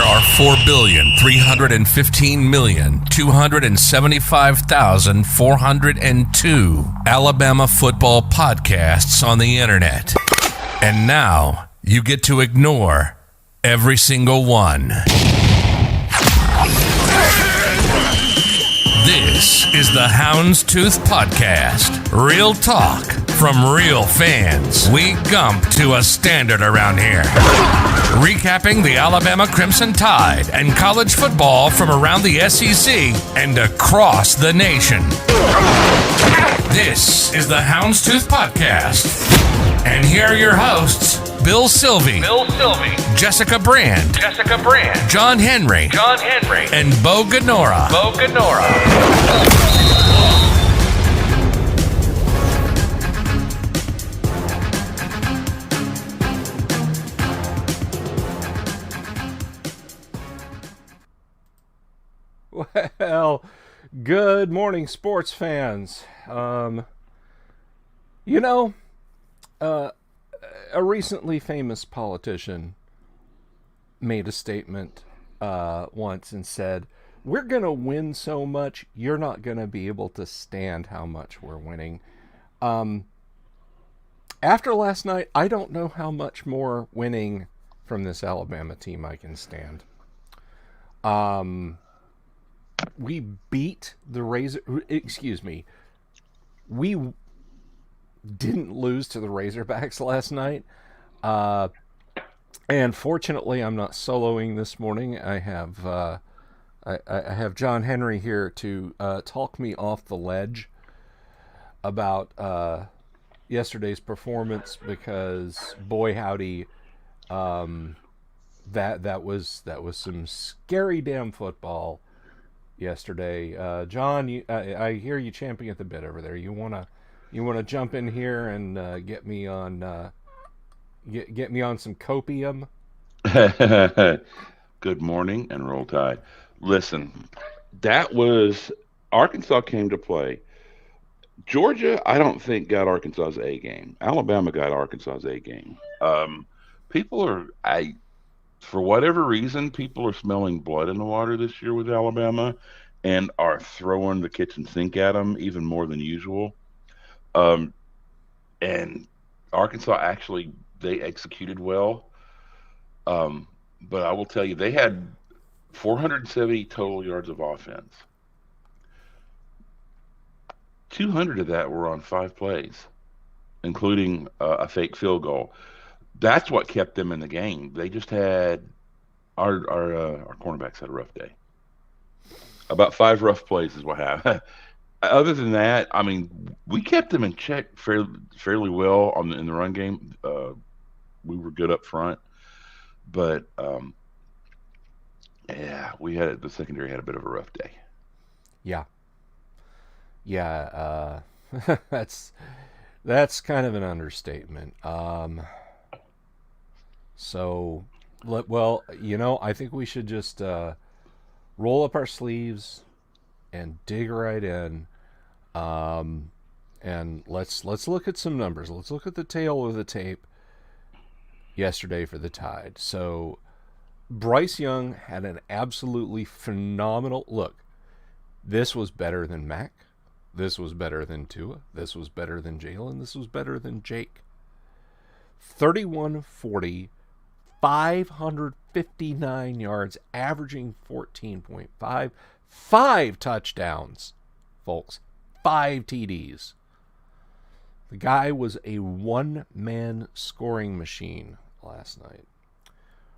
are 4,315,275,402 Alabama football podcasts on the internet. And now you get to ignore every single one. This is the Houndstooth Podcast. Real talk from real fans. We gump to a standard around here. Recapping the Alabama Crimson Tide and college football from around the SEC and across the nation. This is the Houndstooth Podcast. And here are your hosts, Bill Sylvie, Jessica Brand, John Henry, and Bo Ganora. Well, good morning, sports fans. A recently famous politician made a statement once and said, "We're going to win so much, you're not going to be able to stand how much we're winning." After last night, I don't know how much more winning from this Alabama team I can stand. We beat the we didn't lose to the Razorbacks last night. And fortunately, I'm not soloing this morning. I have I have John Henry here to talk me off the ledge about yesterday's performance, because boy howdy, that was some scary damn football yesterday. John, I hear you champing at the bit over there. You wanna jump in here and get me on some copium? Good morning and roll tide. Listen, that was Arkansas came to play. Georgia, I don't think got Arkansas's A game. Alabama got Arkansas's A game. For whatever reason, people are smelling blood in the water this year with Alabama and are throwing the kitchen sink at them even more than usual. And Arkansas actually, they executed well. But I will tell you, they had 470 total yards of offense. 200 of that were on 5 plays, including a fake field goal. That's what kept them in the game. They just had our cornerbacks had a rough day. About 5 rough plays is what happened. Other than that, I mean, we kept them in check fairly well in the run game. We were good up front, but the secondary had a bit of a rough day. Yeah. That's kind of an understatement. I think we should just roll up our sleeves and dig right in. And let's look at some numbers. Let's look at the tail of the tape yesterday for the Tide. So Bryce Young had an absolutely phenomenal look. This was better than Mac. This was better than Tua. This was better than Jalen. This was better than Jake. 31-40, 559 yards, averaging 14.5, 5 touchdowns, folks, 5 TDs. The guy was a one-man scoring machine last night.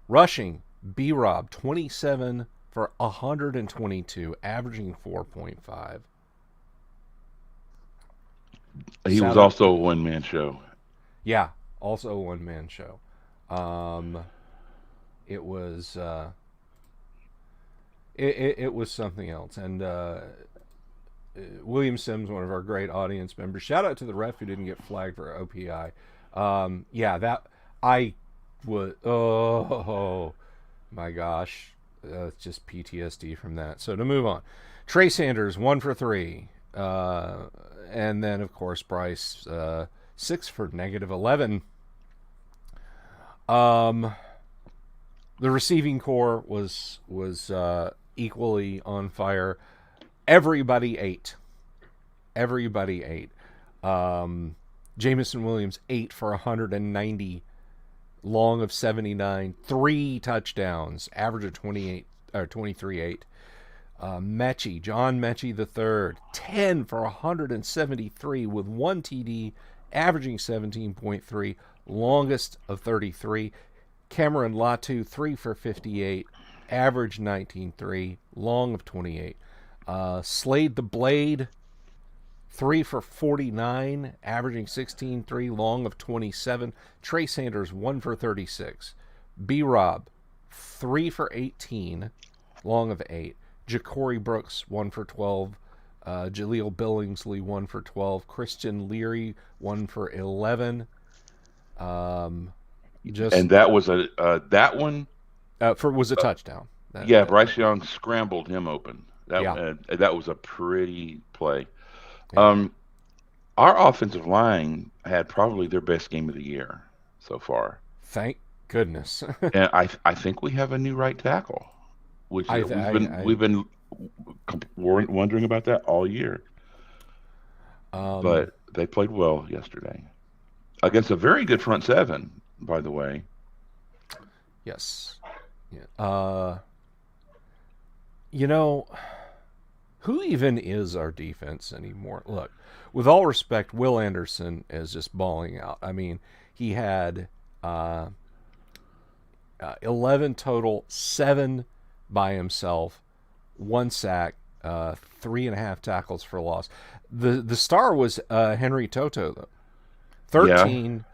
Rushing, B-Rob, 27 for 122, averaging 4.5. He was also a one-man show. Yeah, also a one-man show. It was it was something else. And William Sims, one of our great audience members, shout out to the ref who didn't get flagged for OPI. Oh my gosh, it's just PTSD from that. So to move on, Trey Sanders 1 for 3, and then of course Bryce 6 for -11. The receiving core was equally on fire. Everybody ate. Everybody ate. Jamison Williams 8 for 190, long of 79, 3 touchdowns, average of 23.8. John Mechie III, 10 for 173 with 1 TD, averaging 17.3, longest of 33. Cameron Latu, 3 for 58, average 19.3, long of 28. Slade the Blade, 3 for 49, averaging 16.3, long of 27. Trey Sanders, 1 for 36. B-Rob, 3 for 18, long of 8. Ja'Cory Brooks, 1 for 12. Jaleel Billingsley, 1 for 12. Christian Leary, 1 for 11. And that was that one was a touchdown. Bryce Young scrambled him open. That was a pretty play. Yeah. Our offensive line had probably their best game of the year so far. Thank goodness. And I think we have a new right tackle, which we've been wondering about that all year. But they played well yesterday against a very good front seven, by the way. Yes. Yeah. Who even is our defense anymore? Look, with all respect, Will Anderson is just balling out. I mean, he had 11 total, 7 by himself, 1 sack, 3.5 tackles for loss. The star was Henry Toto, though. 13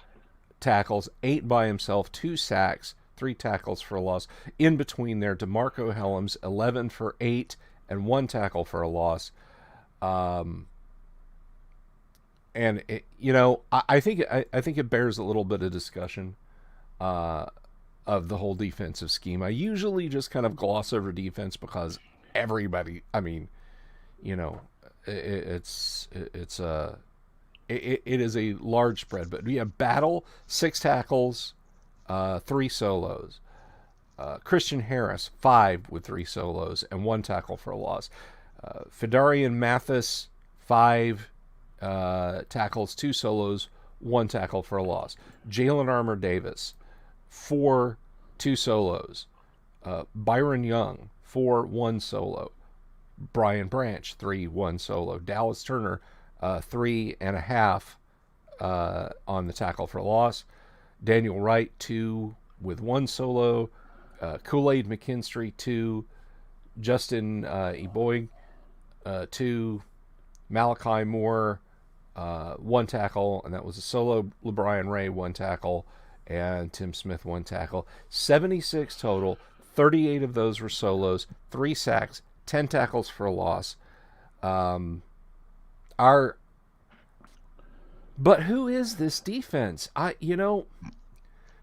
tackles, 8 by himself, 2 sacks, 3 tackles for loss. In between there, DeMarco Helms, 11 for 8 and 1 tackle for a loss. And I think it bears a little bit of discussion of the whole defensive scheme. I usually just kind of gloss over defense because everybody. I mean, it is a large spread. But we have Battle, 6 tackles, 3 solos. Christian Harris, 5 with 3 solos and 1 tackle for a loss. Fidarian Mathis, 5 tackles, 2 solos, 1 tackle for a loss. Jalen Armour Davis, 4, 2 solos. Byron Young, 4, 1 solo. Brian Branch, 3, 1 solo. Dallas Turner, 3.5 on the tackle for loss. Daniel Wright, 2 with 1 solo. Kool-Aid McKinstry, 2. Justin Eboig, 2. Malachi Moore, 1 tackle, and that was a solo. LeBrian Ray, 1 tackle, and Tim Smith, 1 tackle. 76 total. 38 of those were solos. 3 sacks, 10 tackles for a loss. But who is this defense?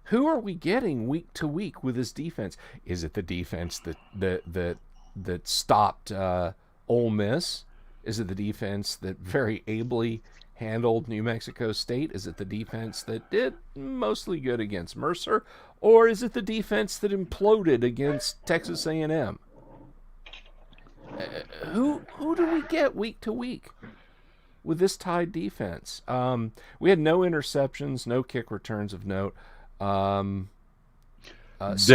Who are we getting week to week with this defense? Is it the defense that stopped Ole Miss? Is it the defense that very ably handled New Mexico State? Is it the defense that did mostly good against Mercer? Or is it the defense that imploded against Texas A&M? Who do we get week to week with this Tide defense? We had no interceptions, no kick returns of note. There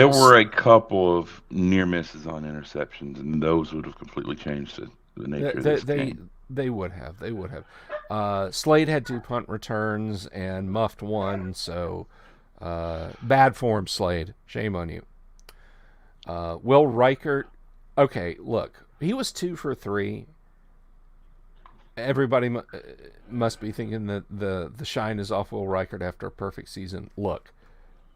were a couple of near misses on interceptions, and those would have completely changed the nature of this game. They would have. Slade had 2 punt returns and muffed 1, so bad form, Slade. Shame on you. Will Reichert, okay, look, he was 2 for 3. Everybody must be thinking that the shine is off Will Reichert after a perfect season. Look,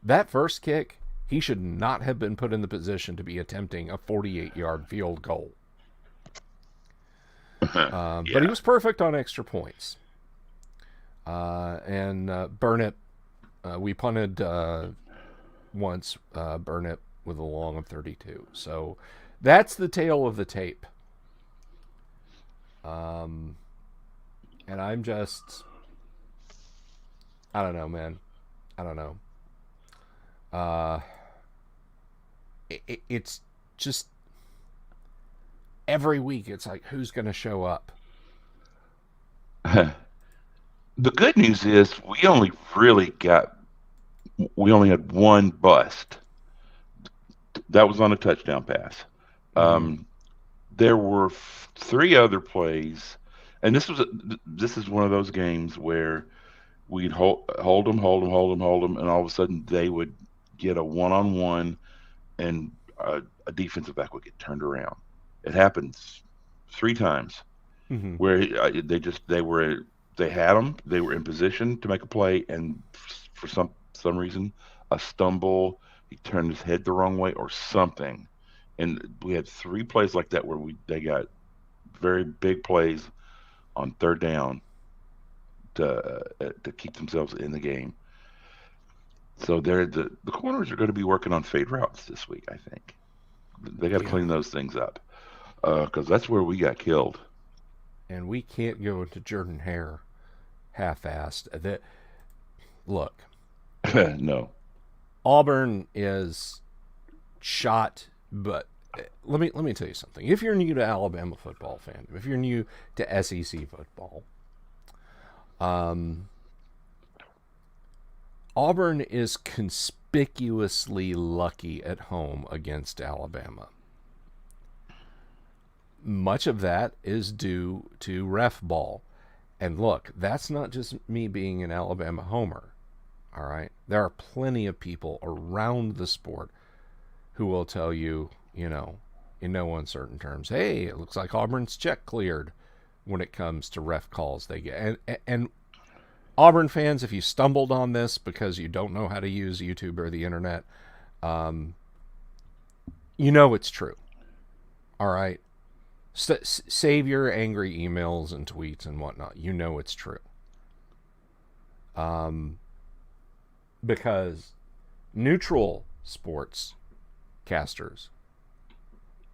that first kick, he should not have been put in the position to be attempting a 48-yard field goal. But he was perfect on extra points. And Burnett, we punted once, Burnett with a long of 32. So that's the tale of the tape. And I'm just, I don't know, man. I don't know. it's just every week it's like, who's going to show up? The good news is we only had one bust. That was on a touchdown pass. Mm-hmm. There were three other plays, and this is one of those games where we'd hold them, and all of a sudden they would get a one-on-one, and a defensive back would get turned around. It happens three times Mm-hmm. where they had them, they were in position to make a play, and for some reason, a stumble, he turned his head the wrong way or something, and we had three plays like that where they got very big plays on third down to keep themselves in the game. So the corners are going to be working on fade routes this week. I think they got to Yeah. clean those things up because that's where we got killed. And we can't go into Jordan Hare half-assed. Look, No. Auburn is shot, but let me tell you something. If you're new to Alabama football fandom, if you're new to SEC football, Auburn is conspicuously lucky at home against Alabama. Much of that is due to ref ball. And look, that's not just me being an Alabama homer. All right? There are plenty of people around the sport who will tell you, in no uncertain terms, hey, it looks like Auburn's check cleared when it comes to ref calls they get. And Auburn fans, if you stumbled on this because you don't know how to use YouTube or the internet, it's true. All right? Save your angry emails and tweets and whatnot. It's true. Because neutral sports casters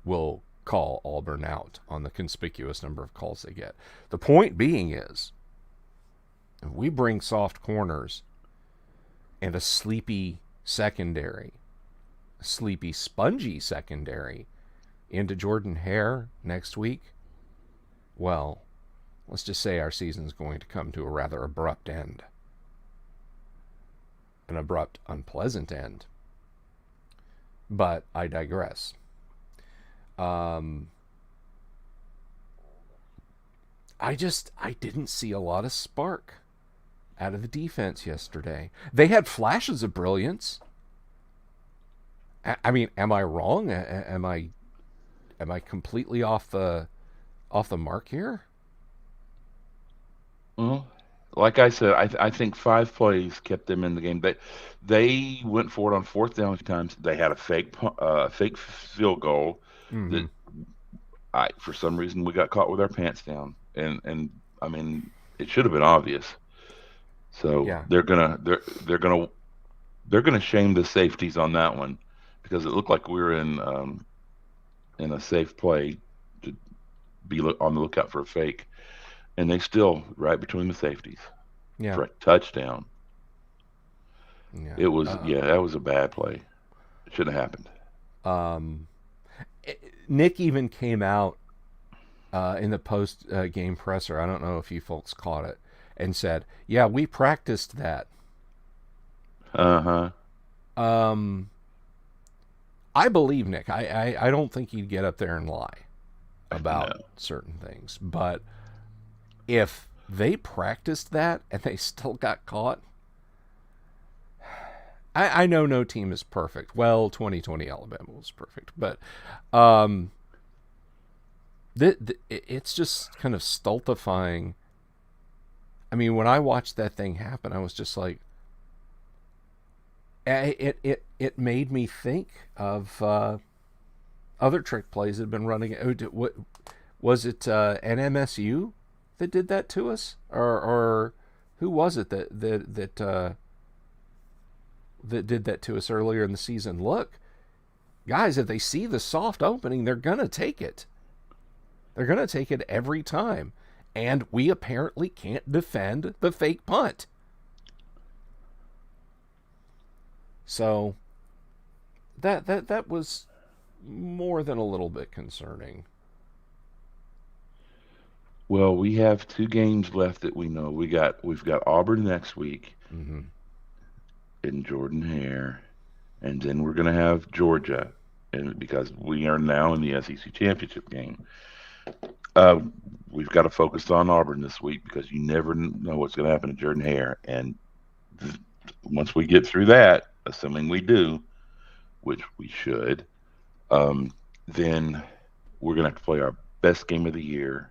will call Auburn out on the conspicuous number of calls they get. The point being is, if we bring soft corners and a sleepy secondary, a sleepy, spongy secondary into Jordan Hare next week, well, let's just say our season's going to come to a rather abrupt end. An abrupt, unpleasant end. But I digress. I didn't see a lot of spark out of the defense yesterday. They had flashes of brilliance. I mean, am I wrong? Am I completely off the mark here? Well, like I said, I think 5 plays kept them in the game. They went for it on fourth down times. They had a fake field goal Mm-hmm. that for some reason we got caught with our pants down, and I mean it should have been obvious. So Yeah. they're gonna shame the safeties on that one because it looked like we were in a safe play to be on the lookout for a fake, and they still right between the safeties Yeah. for a touchdown. Yeah. It was that was a bad play. It shouldn't have happened. Nick even came out in the post game presser. I don't know if you folks caught it, and said, "Yeah, we practiced that." Uh-huh. I believe Nick. I don't think he'd get up there and lie about certain things. But if they practiced that and they still got caught, I know no team is perfect. Well, 2020 Alabama was perfect. But it's just kind of stultifying. I mean, when I watched that thing happen, I was just like, it made me think of other trick plays that had been running. What was it? NMSU that did that to us, or who was it that did that to us earlier in the season? Look, guys, if they see the soft opening, they're gonna take it. They're gonna take it every time, and we apparently can't defend the fake punt. So that was more than a little bit concerning. Well, we have 2 games left that we know. We've got Auburn next week Mm-hmm. in Jordan Hare, and then we're going to have Georgia, and because we are now in the SEC championship game. Uh, we've got to focus on Auburn this week because you never know what's going to happen to Jordan Hare, and once we get through that, assuming we do, which we should, um, then we're going to have to play our best game of the year,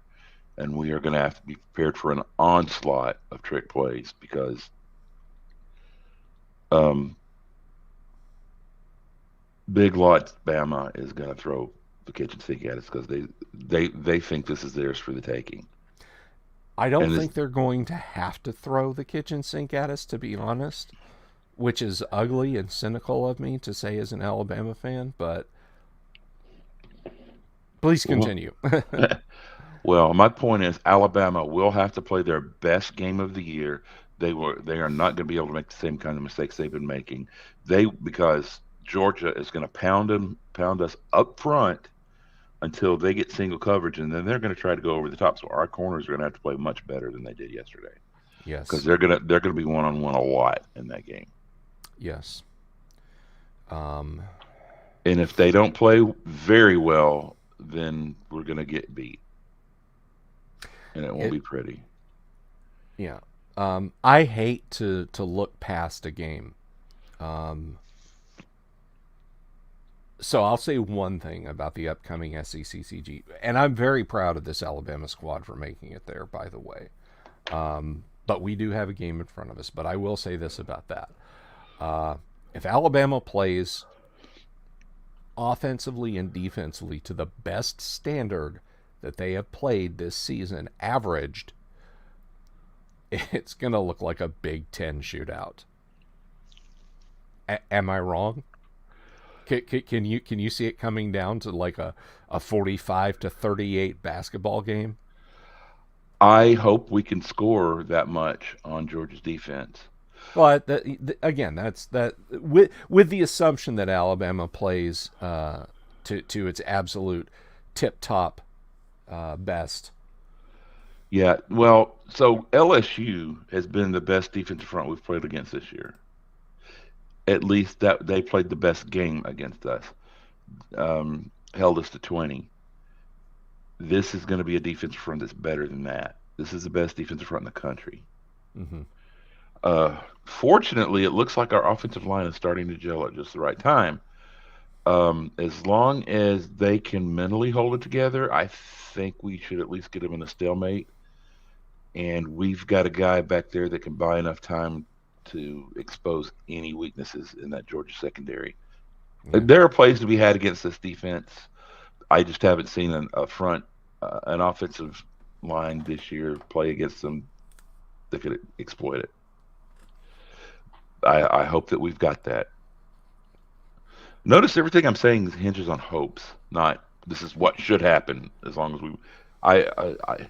and we are going to have to be prepared for an onslaught of trick plays because um, Big Lots Bama is going to throw the kitchen sink at us because they think this is theirs for the taking. I don't And think they're going to have to throw the kitchen sink at us, to be honest, which is ugly and cynical of me to say as an Alabama fan, but please continue. well, my point is Alabama will have to play their best game of the year. They are not going to be able to make the same kind of mistakes they've been making. Because Georgia is going to pound us up front until they get single coverage, and then they're going to try to go over the top. So our corners are going to have to play much better than they did yesterday. Yes. Because they're gonna be one-on-one a lot in that game. Yes. And if they don't play very well, then we're gonna get beat, and it won't be pretty. Yeah. I hate to look past a game. So I'll say one thing about the upcoming SECCG, and I'm very proud of this Alabama squad for making it there, by the way. But we do have a game in front of us. But I will say this about that. If Alabama plays offensively and defensively to the best standard that they have played this season, averaged, it's going to look like a Big Ten shootout. Am I wrong? Can you see it coming down to like a 45-38 basketball game? I hope we can score that much on Georgia's defense. But again, that's with the assumption that Alabama plays to its absolute tip top best. Yeah, well, so LSU has been the best defensive front we've played against this year. At least that they played the best game against us, held us to 20. This is going to be a defensive front that's better than that. This is the best defensive front in the country. Mm-hmm. Fortunately, it looks like our offensive line is starting to gel at just the right time. As long as they can mentally hold it together, I think we should at least get them in a stalemate. And we've got a guy back there that can buy enough time to expose any weaknesses in that Georgia secondary. Yeah. There are plays to be had against this defense. I just haven't seen an offensive line this year play against them that could exploit it. I hope that we've got that. Notice everything I'm saying hinges on hopes, not this is what should happen. As long as I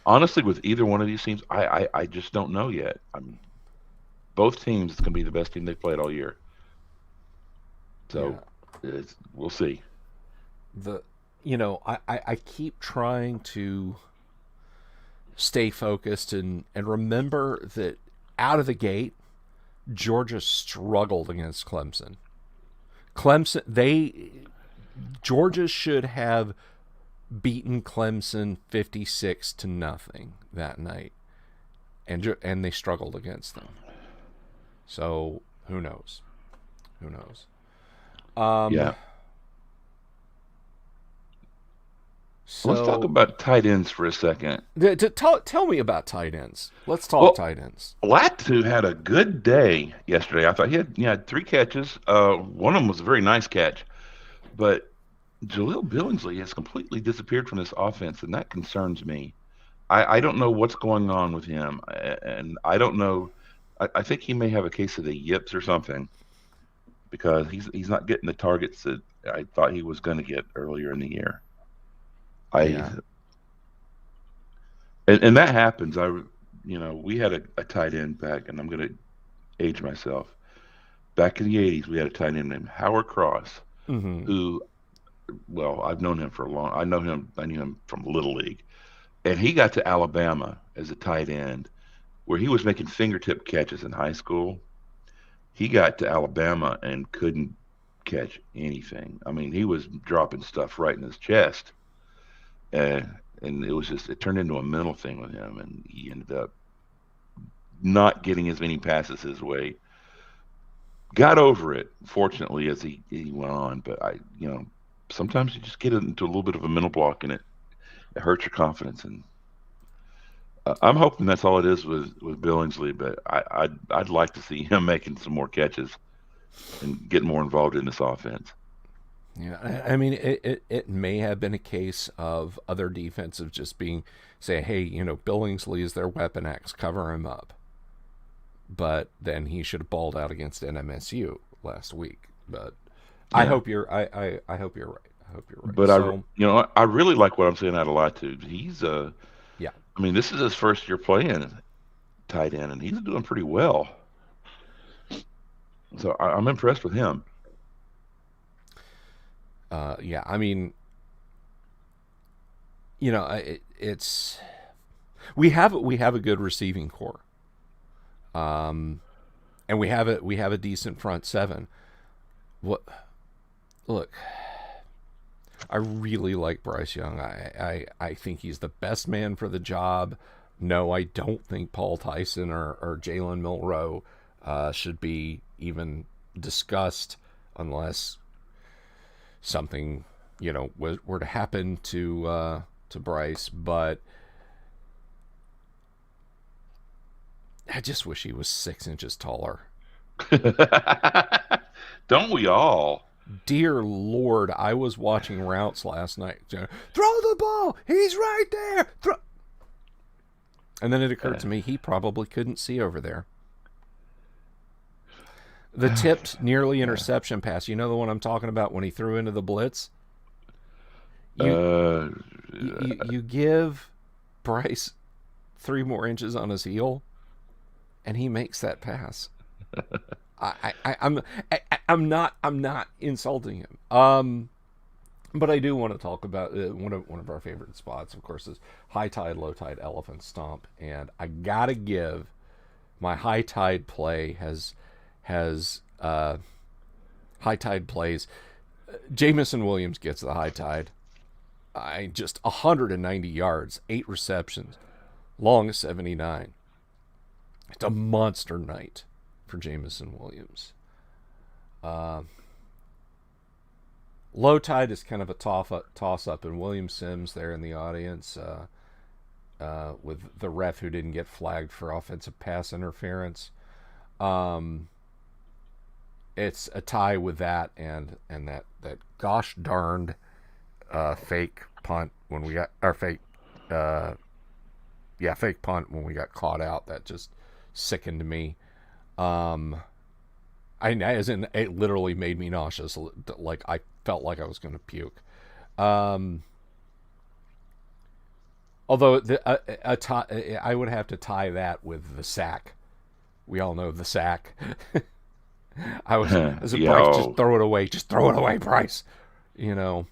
honestly, with either one of these teams, I just don't know yet. Both teams can be the best team they've played all year. So we'll see. I keep trying to stay focused and remember that out of the gate, Georgia struggled against Clemson. Georgia should have beaten Clemson 56-0 that night, and they struggled against them. So who knows? Yeah. So let's talk about tight ends for a second. Tell me about tight ends. Let's talk tight ends. Latu had a good day yesterday. I thought he had 3 catches. One of them was a very nice catch. But Jaleel Billingsley has completely disappeared from this offense, and that concerns me. I don't know what's going on with him, and I don't know. I think he may have a case of the yips or something because he's not getting the targets that I thought he was going to get earlier in the year. And that happens. We had a tight end back, and I'm going to age myself. back in the 80s, we had a tight end named Howard Cross, Mm-hmm. who, well, I've known him for a long. I knew him from Little League, and he got to Alabama as a tight end, where he was making fingertip catches in high school. He got to Alabama and couldn't catch anything. I mean, he was dropping stuff right in his chest, and it turned into a mental thing with him, and he ended up not getting as many passes his way. Got over it, fortunately, as he went on. But sometimes you just get into a little bit of a mental block, and it hurts your confidence. And I'm hoping that's all it is with Billingsley. But I'd like to see him making some more catches and getting more involved in this offense. Yeah, I mean, it may have been a case of other defensive just say, hey, Billingsley is their weapon X, cover him up. But then he should have balled out against NMSU last week. But yeah. I hope you're right. I hope you're right. But I really like what I'm seeing out of Latu. He's yeah. I mean, this is his first year playing tight end, and he's doing pretty well. So I'm impressed with him. Yeah, I mean, it's we have a good receiving core, and we have a decent front seven. Look, I really like Bryce Young. I think he's the best man for the job. No, I don't think Paul Tyson or Jalen Milroe should be even discussed unless something were to happen to Bryce. But I just wish he was 6 inches taller. Don't we all? Dear Lord, I was watching routes last night. Throw the ball. He's right there. And then it occurred to me he probably couldn't see over there. The tipped nearly interception pass. You know the one I'm talking about when he threw into the blitz? You give Bryce 3 more inches on his heel, and he makes that pass. I'm not insulting him. But I do want to talk about one of our favorite spots, of course, is high tide, low tide, elephant stomp, and I gotta give my high tide play has high tide plays. Jamison Williams gets the high tide. Just 190 yards, 8 receptions, long 79. It's a monster night for Jamison Williams. Low tide is kind of a toss up, and William Sims there in the audience with the ref who didn't get flagged for offensive pass interference. It's a tie with that and that gosh darned fake punt when we got our fake punt when we got caught out. That just sickened me. It literally made me nauseous. Like I felt like I was going to puke. Although I would have to tie that with the sack. We all know the sack. I was a Bryce, just throw it away. Just throw it away, Bryce. And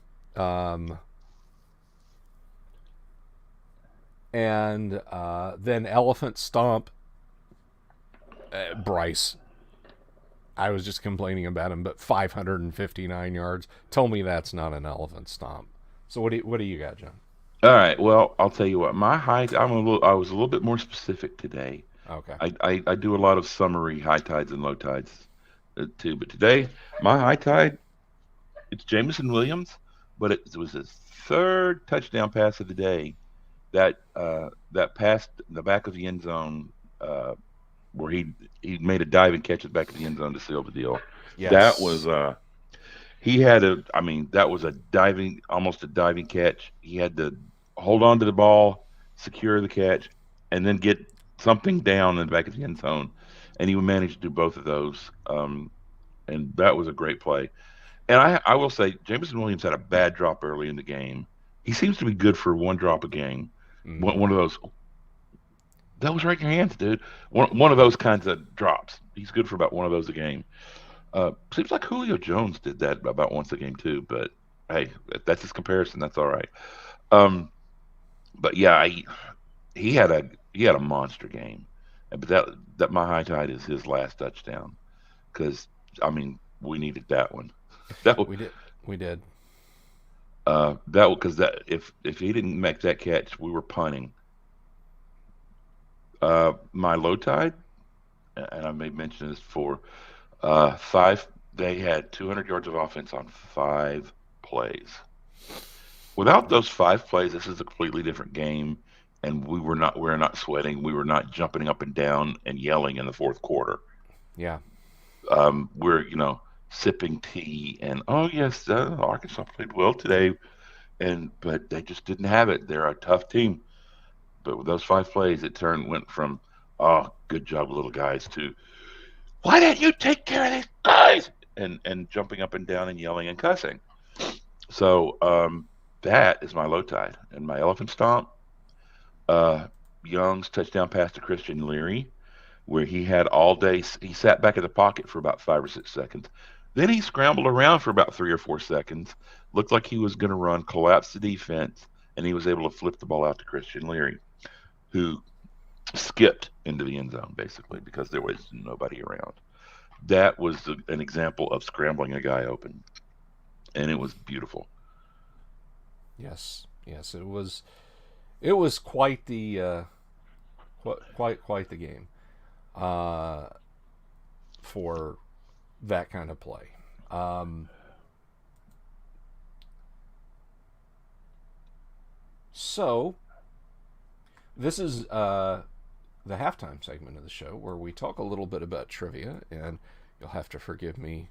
then elephant stomp. Bryce. I was just complaining about him, but 559 yards. Tell me that's not an elephant stomp. So what do you got, John? All right. Well, I'll tell you what. My height. I was a little bit more specific today. Okay. I do a lot of summary high tides and low tides too, but today my high tide, it's Jamison Williams, but it was his 3rd touchdown pass of the day. That pass in the back of the end zone, where he made a diving catch at the back of the end zone to seal the deal. Yes. That was that was almost a diving catch. He had to hold on to the ball, secure the catch, and then get something down in the back of the end zone. And he managed to do both of those. And that was a great play. And I will say, Jamison Williams had a bad drop early in the game. He seems to be good for 1 drop a game. Mm-hmm. One of those. That was right in your hands, dude. One of those kinds of drops. He's good for about 1 of those a game. Seems like Julio Jones did that about once a game too, but hey, if that's his comparison. That's all right. Um, but yeah, he had a monster game, but that my high tide is his last touchdown because I mean we needed that one. That We did. We did. that because that if he didn't make that catch, we were punting. My low tide, and I may mention this before, five. They had 200 yards of offense on 5 plays. Without those 5 plays, this is a completely different game, and we're not sweating. We were not jumping up and down and yelling in the fourth quarter. Yeah. We're sipping tea and oh yes, Arkansas played well today, but they just didn't have it. They're a tough team. But with those 5 plays, went from oh good job little guys to why didn't you take care of these guys and jumping up and down and yelling and cussing. So that is my low tide and my elephant stomp. Young's touchdown pass to Christian Leary, where he had all day. He sat back in the pocket for about 5 or 6 seconds. Then he scrambled around for about 3 or 4 seconds. Looked like he was going to run, collapse the defense, and he was able to flip the ball out to Christian Leary, who skipped into the end zone basically because there was nobody around. That was an example of scrambling a guy open, and it was beautiful. Yes. Yes. It was. It was quite the quite the game for that kind of play. So this is the halftime segment of the show where we talk a little bit about trivia, and you'll have to forgive me,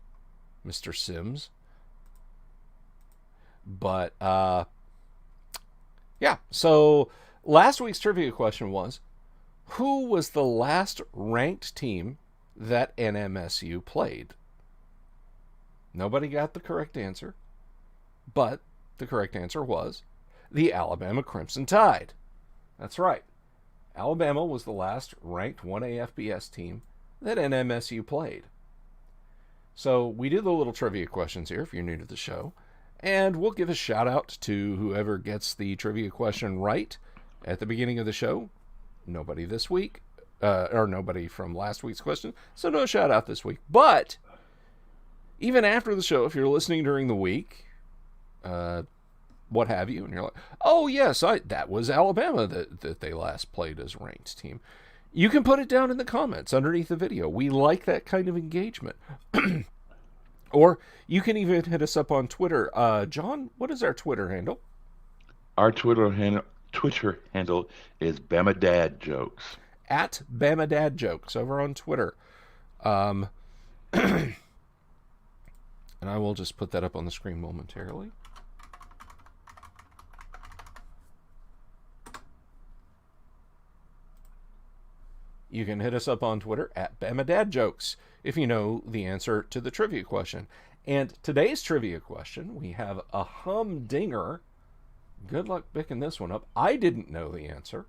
Mr. Sims. But yeah, so last week's trivia question was, who was the last ranked team that NMSU played? Nobody got the correct answer, but the correct answer was the Alabama Crimson Tide. That's right. Alabama was the last ranked 1A FBS team that NMSU played. So we do the little trivia questions here if you're new to the show. And we'll give a shout out to whoever gets the trivia question right at the beginning of the show. Nobody this week, or nobody from last week's question, so no shout out this week. But even after the show, if you're listening during the week, what have you, and you're like, oh yes, that was Alabama that they last played as ranked team. You can put it down in the comments underneath the video. We like that kind of engagement. Or you can even hit us up on Twitter. John, what is our Twitter handle? Our Twitter handle is Bama Dad Jokes. At Bama Dad Jokes over on Twitter. And I will just put that up on the screen momentarily. You can hit us up on Twitter at Bama Dad Jokes if you know the answer to the trivia question. And today's trivia question, we have a humdinger. Good luck picking this one up. I didn't know the answer.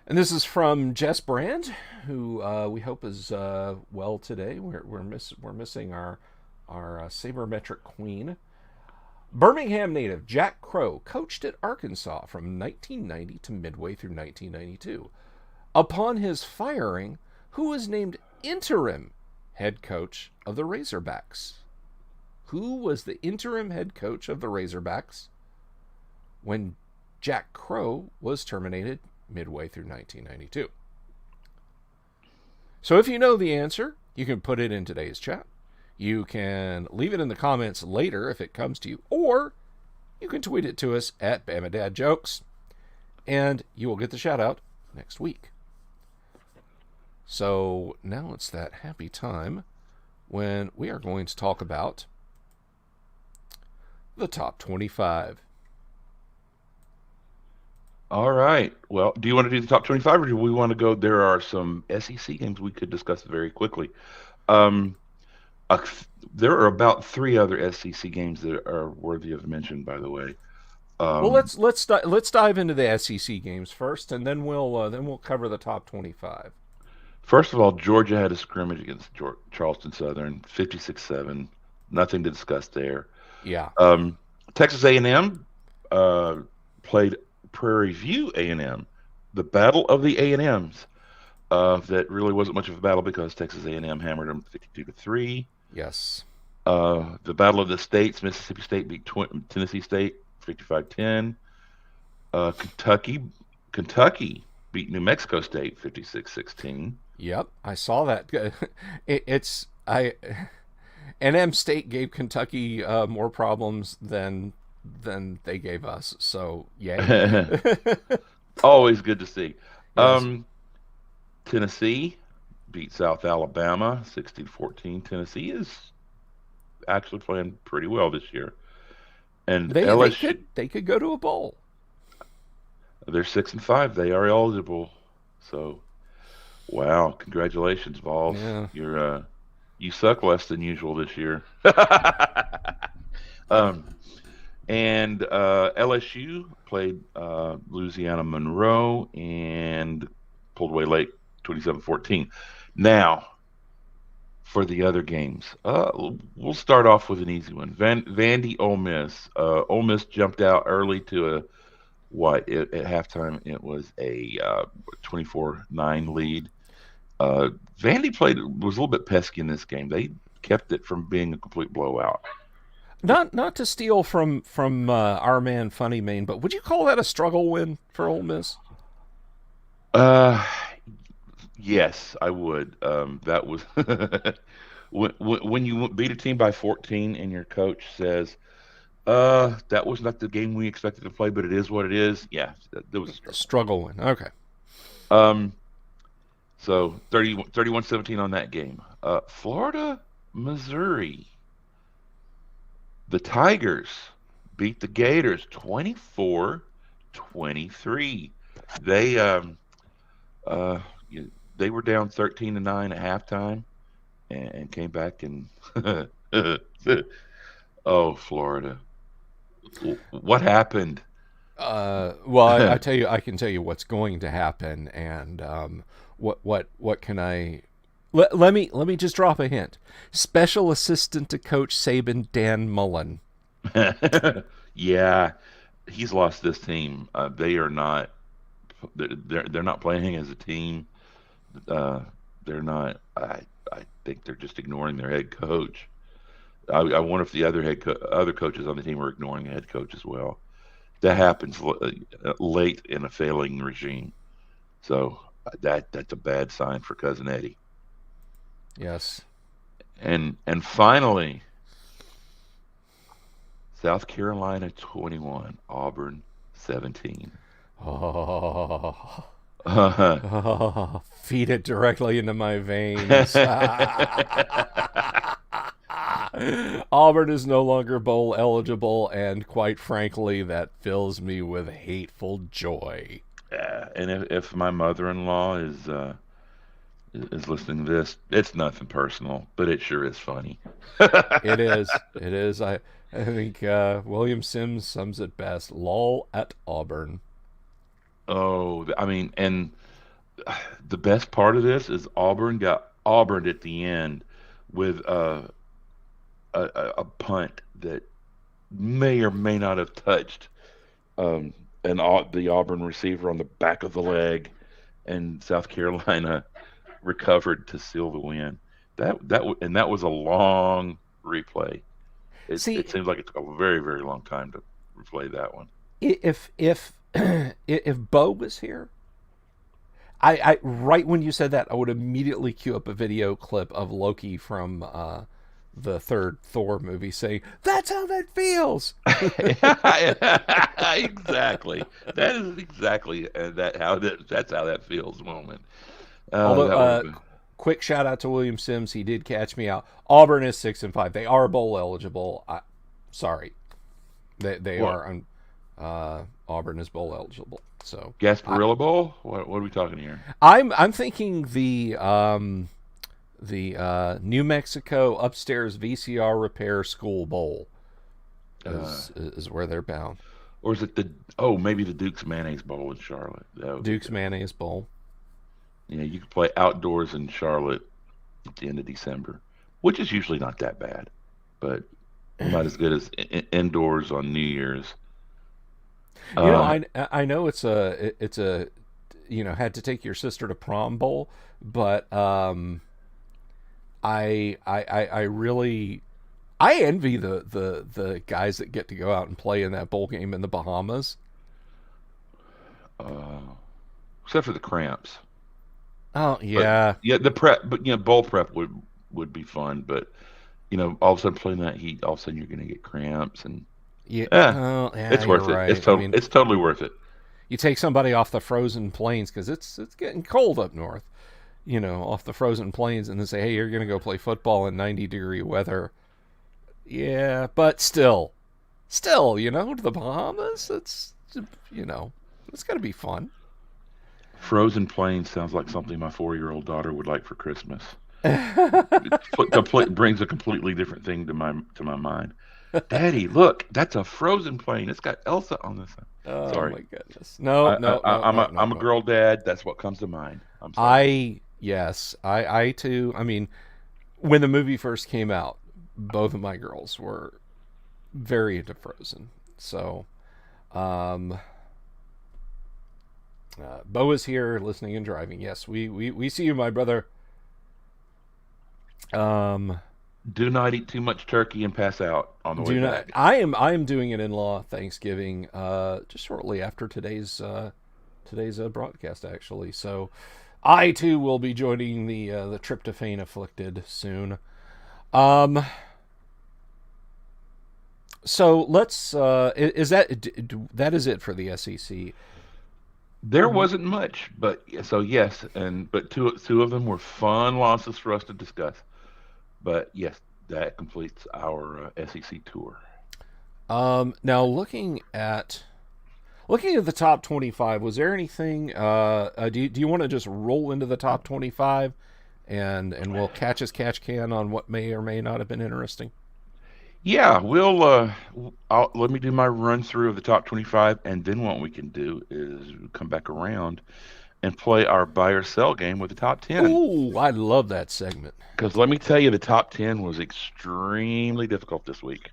And this is from Jess Brand, who we hope is well today. We're missing our sabermetric queen. Birmingham native Jack Crow coached at Arkansas from 1990 to midway through 1992. Upon his firing, who was named interim head coach of the Razorbacks? Who was the interim head coach of the Razorbacks when Jack Crow was terminated midway through 1992? So if you know the answer, you can put it in today's chat. You can leave it in the comments later if it comes to you, or you can tweet it to us at Bama Dad Jokes, and you will get the shout out next week. So now it's that happy time when we are going to talk about the top 25. All right. Well, do you want to do the top 25 or do we want to go? There are some SEC games we could discuss very quickly. There are about 3 other SEC games that are worthy of mention, by the way. Well, let's dive into the SEC games first, and then we'll cover the top 25. First of all, Georgia had a scrimmage against Charleston Southern, 56-7. Nothing to discuss there. Yeah. Texas A&M played Prairie View A&M, the battle of the A&Ms. That really wasn't much of a battle because Texas A&M hammered them 52-3. Yes. The battle of the states, Mississippi State beat Tennessee State 55-10. Kentucky beat New Mexico State 56-16. Yep, I saw that. NM State gave Kentucky more problems than they gave us. So yay. Always good to see. Yes. Tennessee beat South Alabama 16-14. Tennessee is actually playing pretty well this year. And LSU, they could go to a bowl. they're 6-5. They are eligible. So, wow! Congratulations, Vols. Yeah. You suck less than usual this year. And LSU played Louisiana Monroe and pulled away late, 27-14. Now, for the other games, we'll start off with an easy one. Vandy Ole Miss. Ole Miss jumped out early to at halftime it was a 24-9 lead. Vandy was a little bit pesky in this game. They kept it from being a complete blowout. Not to steal from our man Funny Mane, but would you call that a struggle win for Ole Miss? Yes, I would. That was when you beat a team by 14 and your coach says, that was not the game we expected to play, but it is what it is. Yeah, that was a struggle win. Okay. So 31-17 on that game. Florida, Missouri. The Tigers beat the Gators 24-23. They were down 13-9 at halftime and came back and oh, Florida. What happened? Well, I can tell you what's going to happen, and what can I? Let me just drop a hint. Special assistant to Coach Saban, Dan Mullen. Yeah, he's lost this team. They are not. They're not playing as a team. They're not. I think they're just ignoring their head coach. I wonder if the other coaches on the team are ignoring the head coach as well. That happens late in a failing regime. So that's a bad sign for Cousin Eddie. Yes. And finally, South Carolina 21, Auburn 17. Feed it directly into my veins. Auburn is no longer bowl eligible, and quite frankly, that fills me with hateful joy. Yeah, and if my mother-in-law is listening to this, it's nothing personal, but it sure is funny. It is. I think William Sims sums it best. Lol at Auburn. Oh, I mean, and the best part of this is Auburn got Auburned at the end with a punt that may or may not have touched the Auburn receiver on the back of the leg, and South Carolina recovered to seal the win. That was a long replay. It seems like it took a very, very long time to replay that one. If Bo was here, I right when you said that, I would immediately cue up a video clip of Loki from the third Thor movie saying, "That's how that feels." Exactly. That is exactly that's how that feels moment. Although, quick shout out to William Sims, he did catch me out. Auburn is 6-5. They are bowl eligible. Sorry, they are. Auburn is bowl eligible. So Gasparilla Bowl. What are we talking here? I'm thinking the New Mexico upstairs VCR repair school bowl is where they're bound. Or is it maybe the Duke's Mayonnaise Bowl in Charlotte? Duke's Mayonnaise Bowl. You can play outdoors in Charlotte at the end of December, which is usually not that bad, but not as good as indoors on New Year's. Uh, I know it's a had to take your sister to prom bowl, but I really I envy the guys that get to go out and play in that bowl game in the Bahamas. uh, Except for the cramps. Oh But yeah, yeah, the prep, but bowl prep would be fun, but all of a sudden playing that heat, all of a sudden you're going to get cramps, and yeah. eh, Oh yeah, it's you're worth it. right. I mean, It's totally worth it. you take somebody off the frozen plains because it's getting cold up north. Off the frozen plains, and then say, hey, you're going to go play football in 90-degree weather. Yeah, but still, to the Bahamas, it's going to be fun. Frozen Plains sounds like something my 4-year-old daughter would like for Christmas. It brings a completely different thing to my mind. Daddy, look, that's a frozen plane. It's got Elsa on the side. Oh Sorry, my goodness. No, no, no, I'm no, a no, I'm a no. girl dad. That's what comes to mind. I'm sorry. I too. I mean, when the movie first came out, both of my girls were very into Frozen. So, um, Bo is here, listening and driving. Yes, we see you, my brother. Um, Do not eat too much turkey and pass out on the way do not. back. I am doing an in-law Thanksgiving. Just shortly after today's broadcast, actually. So, I too will be joining the tryptophan afflicted soon. Um, so let's. Is that is it for the SEC? There wasn't much, but so yes, but two of them were fun losses for us to discuss. But yes, that completes our SEC tour. Now looking at the top 25, was there anything? Do you want to just roll into the top 25, and we'll catch as catch can on what may or may not have been interesting. Yeah, let me do my run through of the top 25, and then what we can do is come back around and play our buy or sell game with the top 10. Ooh, I love that segment. Because let me tell you, the top 10 was extremely difficult this week.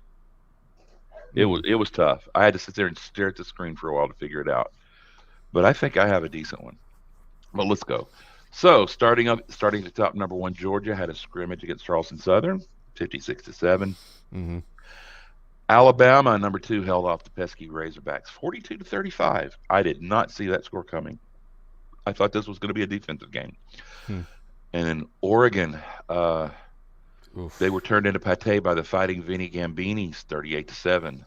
Mm. It was tough. I had to sit there and stare at the screen for a while to figure it out. But I think I have a decent one. But let's go. So starting at the top, number one, Georgia had a scrimmage against Charleston Southern, 56-7. Mm-hmm. Alabama, number two, held off the pesky Razorbacks, 42-35. I did not see that score coming. I thought this was going to be a defensive game. Hmm. And then Oregon, Oof. they were turned into pate by the Fighting Vinny Gambinis, 38-7.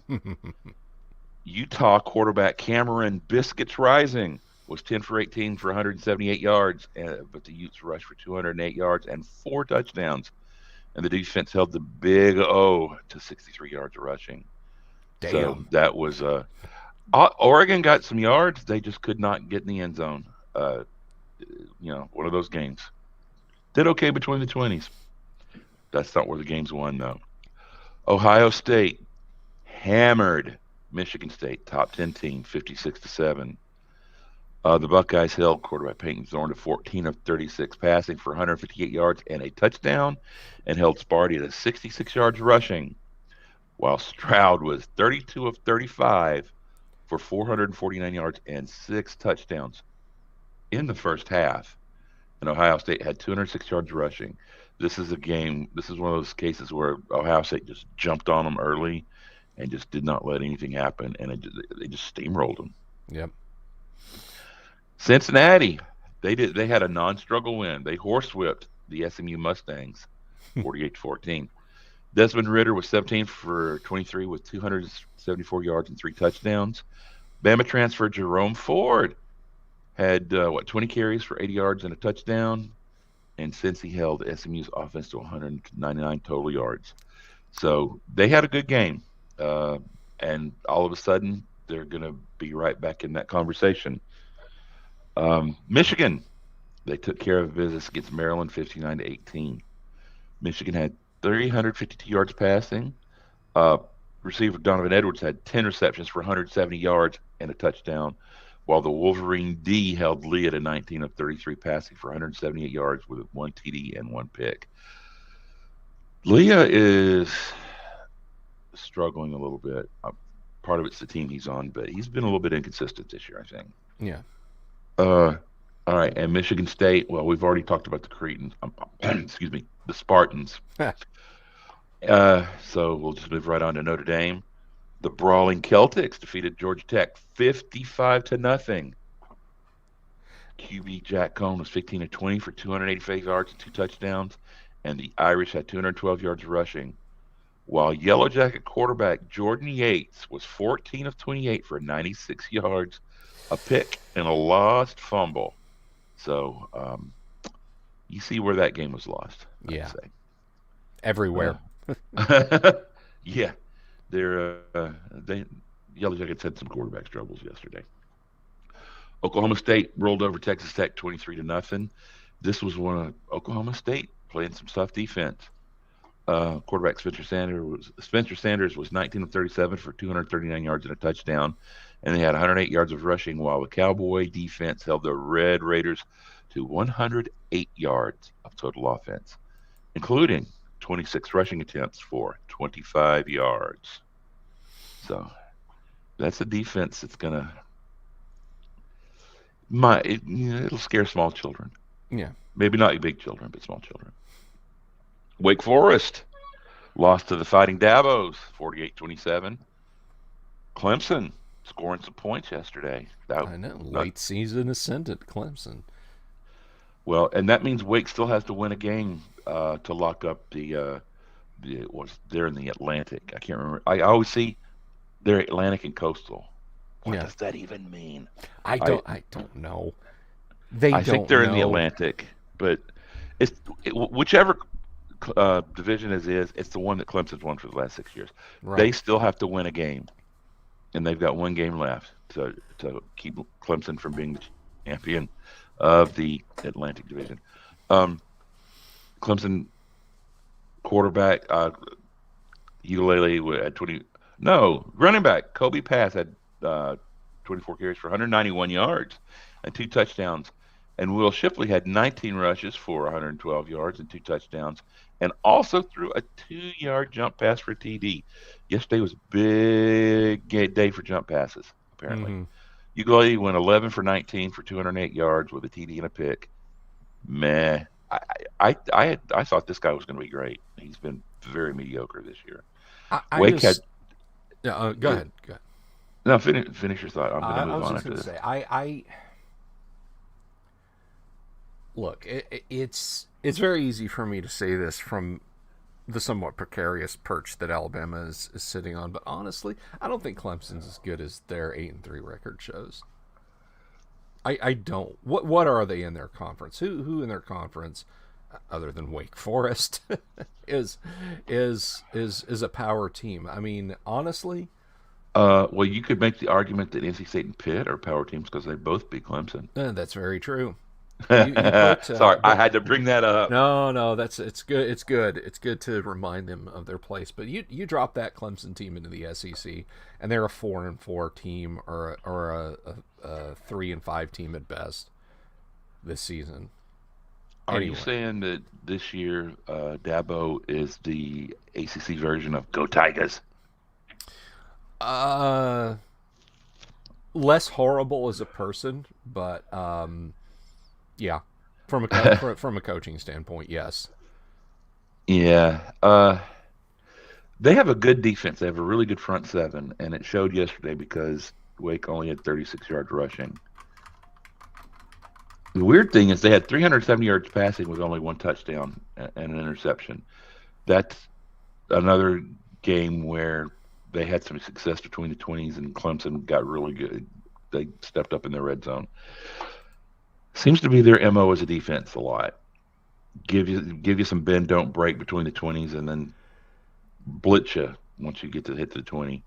Utah quarterback Cameron Biscuits Rising was 10 for 18 for 178 yards, but the Utes rushed for 208 yards and 4 touchdowns. And the defense held the big O to 63 yards of rushing. Damn. So that was Oregon got some yards. They just could not get in the end zone. One of those games. Did okay between the 20s. That's not where the game's won, though. Ohio State hammered Michigan State, top 10 team, 56-7. The Buckeyes held quarterback Peyton Zorn to 14 of 36 passing for 158 yards and a touchdown, and held Sparty to 66 yards rushing, while Stroud was 32 of 35 for 449 yards and 6 touchdowns in the first half. And Ohio State had 206 yards rushing. This is one of those cases where Ohio State just jumped on them early and just did not let anything happen, and they just steamrolled them. Yep. Cincinnati, they had a non-struggle win. They horsewhipped the SMU Mustangs, 48-14. Desmond Ridder was 17 for 23 with 274 yards and 3 touchdowns. Bama transfer Jerome Ford had 20 carries for 80 yards and a touchdown, and since he held SMU's offense to 199 total yards. So they had a good game, and all of a sudden they're going to be right back in that conversation. Michigan, they took care of business against Maryland, 59-18. Michigan had 352 yards passing. Receiver Donovan Edwards had 10 receptions for 170 yards and a touchdown, while the Wolverine D held Leah to 19 of 33 passing for 178 yards with one TD and one pick. Leah is struggling a little bit. Part of it's the team he's on, but he's been a little bit inconsistent this year, I think. Yeah. All right, and Michigan State. Well, we've already talked about the Cretans. Excuse me, the Spartans. So we'll just move right on to Notre Dame. The brawling Celtics defeated Georgia Tech 55-0. QB Jack Cohn was 15 of 20 for 285 yards and 2 touchdowns, and the Irish had 212 yards rushing. While Yellow Jacket quarterback Jordan Yates was 14 of 28 for 96 yards, a pick, and a lost fumble. So you see where that game was lost. Yeah. I'd say. Everywhere. Yeah. Yellow Jackets had some quarterback troubles yesterday. Oklahoma State rolled over Texas Tech 23-0. This was one of Oklahoma State playing some tough defense. Quarterback Spencer Sanders was 19 of 37 for 239 yards and a touchdown, and they had 108 yards of rushing, while the Cowboy defense held the Red Raiders to 108 yards of total offense, including 26 rushing attempts for 25 yards. So that's a defense that's gonna it'll scare small children. Yeah. Maybe not big children, but small children. Wake Forest lost to the Fighting Dabos, 48-27. Clemson scoring some points yesterday. I know. Late season ascendant Clemson. Well, and that means Wake still has to win a game to lock up they're in the Atlantic. I can't remember. I always see they're Atlantic and Coastal. What does that even mean? I don't know. I think they're in the Atlantic, but whichever division it is, it's the one that Clemson's won for the last 6 years. Right. They still have to win a game, and they've got one game left to keep Clemson from being the champion of the Atlantic Division. Clemson quarterback Ukulele had running back Kobe Pass had 24 carries for 191 yards and 2 touchdowns, and Will Shipley had 19 rushes for 112 yards and 2 touchdowns, and also threw a 2-yard jump pass for TD. Yesterday was a big day for jump passes, apparently. Mm-hmm. Ukulele went 11 for 19 for 208 yards with a TD and a pick. Meh. I thought this guy was going to be great. He's been very mediocre this year. Wake had. Go ahead. No, finish your thought. I'm going to move on after this. Look, it's very easy for me to say this from the somewhat precarious perch that Alabama is sitting on, but honestly, I don't think Clemson's as good as their 8-3 record shows. I don't. What are they in their conference? Who in their conference, other than Wake Forest, is a power team? I mean, honestly. Well, you could make the argument that NC State and Pitt are power teams because they both beat Clemson. That's very true. Sorry, I had to bring that up. No, it's good. It's good to remind them of their place. But you drop that Clemson team into the SEC, and they're a 4-4 team or a 3-5 team at best this season. Are you saying that this year Dabo is the ACC version of Go Tigers? Less horrible as a person, but yeah, from a coaching standpoint, yes. Yeah, they have a good defense. They have a really good front seven, and it showed yesterday because Wake only had 36 yards rushing. The weird thing is they had 370 yards passing with only 1 touchdown and an interception. That's another game where they had some success between the 20s, and Clemson got really good. They stepped up in their red zone. Seems to be their MO as a defense a lot. Give you some bend, don't break between the 20s, and then blitz you once you get to hit the 20.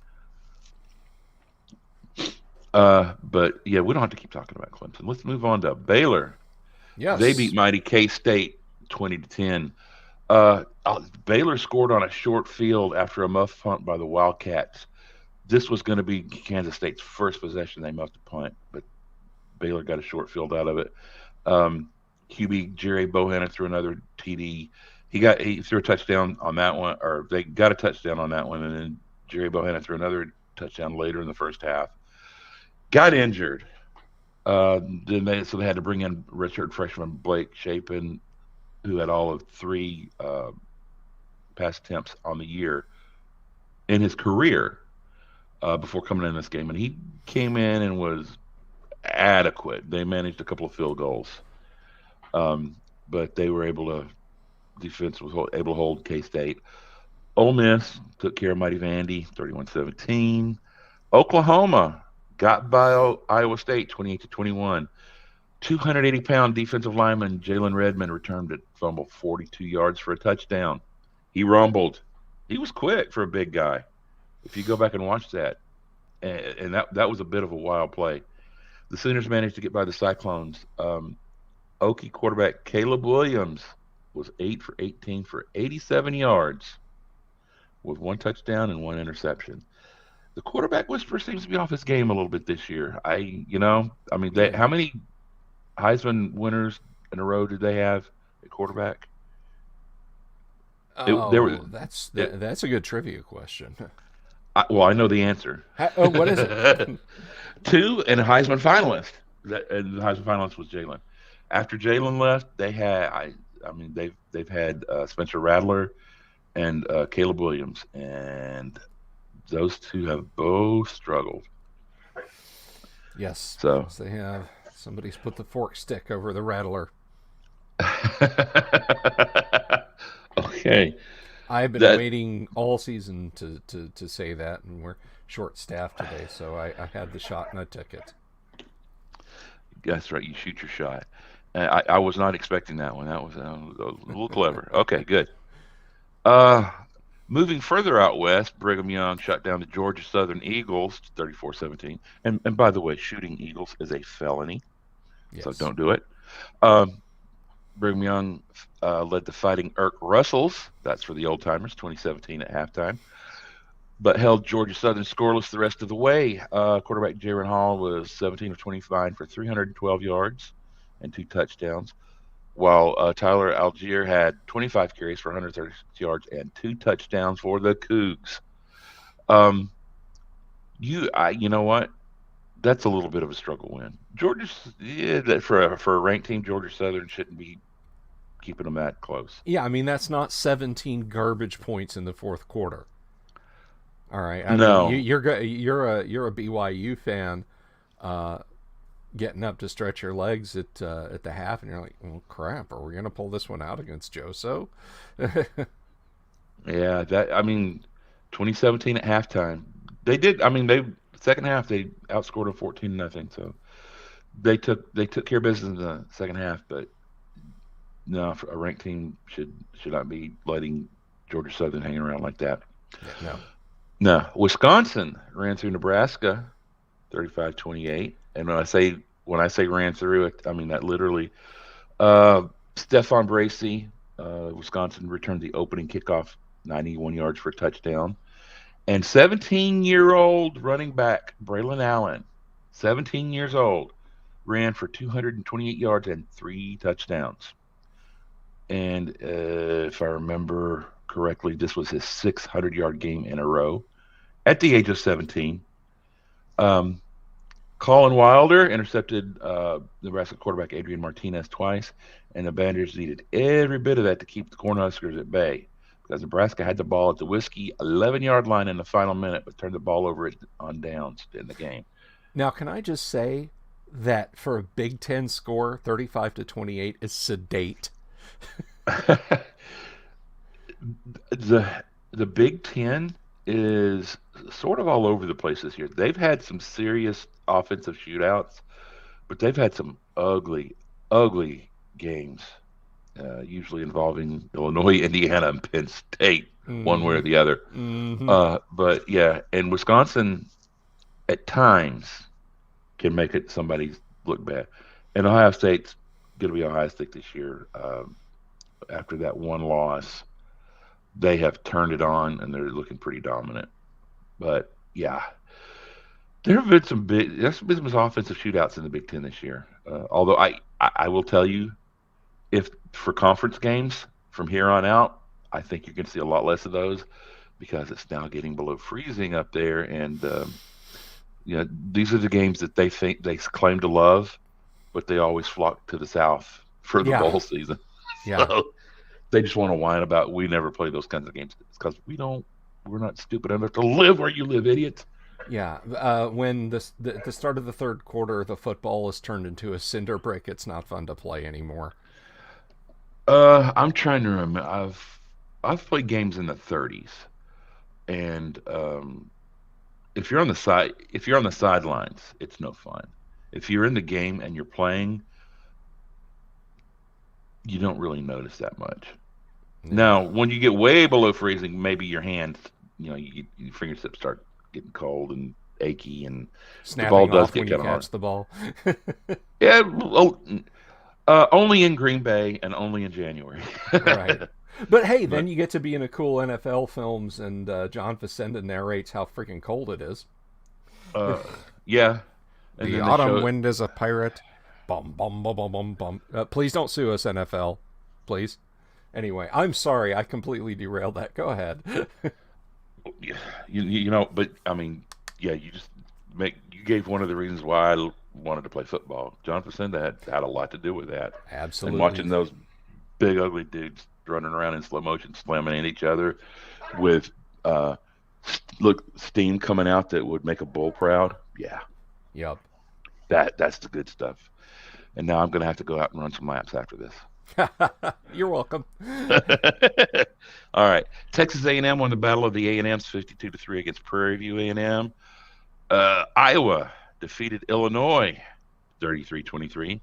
But yeah, we don't have to keep talking about Clemson. Let's move on to Baylor. Yes. They beat mighty K-State 20-10. Baylor scored on a short field after a muff punt by the Wildcats. This was going to be Kansas State's first possession. They muffed a punt, but Baylor got a short field out of it. QB Jerry Bohanna threw another TD. He threw a touchdown on that one, or they got a touchdown on that one, and then Jerry Bohanna threw another touchdown later in the first half. Got injured. So they had to bring in redshirt freshman Blake Shapen, who had all of 3 pass attempts on the year in his career before coming in this game, and he came in and was adequate. They managed a couple of field goals, but they were able to. Defense was able to hold K-State. Ole Miss took care of Mighty Vandy, 31-17. Oklahoma got by Iowa State, 28-21. 280-pound defensive lineman Jalen Redmond returned a fumble 42 yards for a touchdown. He rumbled. He was quick for a big guy. If you go back and watch that, and that was a bit of a wild play. The Sooners managed to get by the Cyclones. Okie quarterback Caleb Williams was 8 for 18 for 87 yards with 1 touchdown and 1 interception. The quarterback whisperer seems to be off his game a little bit this year. How many Heisman winners in a row did they have at quarterback? That's a good trivia question. I know the answer. What is it? 2 and a Heisman finalist. And the Heisman finalist was Jalen. After Jalen left, they had they've had Spencer Rattler and Caleb Williams, and those 2 have both struggled. Yes. So they have. Somebody's put the fork stick over the Rattler. Okay. I've been waiting all season to say that, and we're short-staffed today, so I had the shot and I took it. That's right. You shoot your shot. I was not expecting that one. That was a little clever. Okay, good. Moving further out west, Brigham Young shut down the Georgia Southern Eagles 34-17. And by the way, shooting Eagles is a felony, yes. So don't do it. Brigham Young led the Fighting Irk Russells, that's for the old-timers, 2017 at halftime, but held Georgia Southern scoreless the rest of the way. Quarterback Jaron Hall was 17 of 25 for 312 yards and 2 touchdowns, while Tyler Algier had 25 carries for 136 yards and 2 touchdowns for the Cougs. You know what? That's a little bit of a struggle win. For a ranked team, Georgia Southern shouldn't be keeping them that close. Yeah, I mean that's not 17 garbage points in the fourth quarter. All right, No. you're a BYU fan, getting up to stretch your legs at the half, and you're like, well, crap, are we gonna pull this one out against Joso? Yeah, 2017 at halftime, they did. Second half they outscored them 14-0. So they took care of business in the second half. But no, a ranked team should not be letting Georgia Southern hang around like that. No. Wisconsin ran through Nebraska 35-28. And when I say ran through it, I mean that literally. Stephon Bracey, Wisconsin returned the opening kickoff 91 yards for a touchdown. And 17-year-old running back Braylon Allen, 17 years old, ran for 228 yards and 3 touchdowns. And if I remember correctly, this was his 600-yard game in a row at the age of 17. Colin Wilder intercepted Nebraska quarterback Adrian Martinez twice, and the Badgers needed every bit of that to keep the Cornhuskers at bay, because Nebraska had the ball at the Whiskey 11-yard line in the final minute, but turned the ball over on downs in the game. Now, can I just say that for a Big Ten score, 35-28 is sedate. The Big Ten is sort of all over the place this year. They've had some serious offensive shootouts, but they've had some ugly games, usually involving Illinois, Indiana, and Penn State, one way or the other. Mm-hmm. But yeah, and Wisconsin at times can make somebody look bad. And Ohio State's going to be Ohio State this year. After that one loss, they have turned it on, and they're looking pretty dominant. But yeah, There have been there's been some offensive shootouts in the Big Ten this year. Although I will tell you, if for conference games from here on out, I think you're going to see a lot less of those because it's now getting below freezing up there, and these are the games that they think they claim to love, but they always flock to the South for the Yeah. bowl season. Yeah. So they just want to whine about we never play those kinds of games. It's because we're not stupid enough to live where you live, idiots. Yeah. When the start of the third quarter, the football is turned into a cinder brick. It's not fun to play anymore. I'm trying to remember. I've played games in the 30s, and if you're on the sidelines, it's no fun. If you're in the game and you're playing, you don't really notice that much. Yeah. Now, when you get way below freezing, maybe your hands, your fingertips start getting cold and achy, and Snapping the ball does off get when you kind of hard. catch the ball. Yeah, only in Green Bay and only in January. Right. But hey, then you get to be in a cool NFL films, and John Facenda narrates how freaking cold it is. Yeah. And The then they autumn show- wind is a pirate. Bum bum bum bum bum bum. Please don't sue us, NFL. Please. Anyway, I'm sorry. I completely derailed that. Go ahead. But I mean, yeah, you gave one of the reasons why I wanted to play football. John Facenda had a lot to do with that. Absolutely. And watching those big ugly dudes running around in slow motion, slamming at each other with steam coming out that would make a bull proud. Yeah, Yep. that's the good stuff. And now I'm going to have to go out and run some laps after this. You're welcome. All right, Texas A&M won the battle of the A&Ms 52-3 against Prairie View A&M. Iowa defeated Illinois 33-23.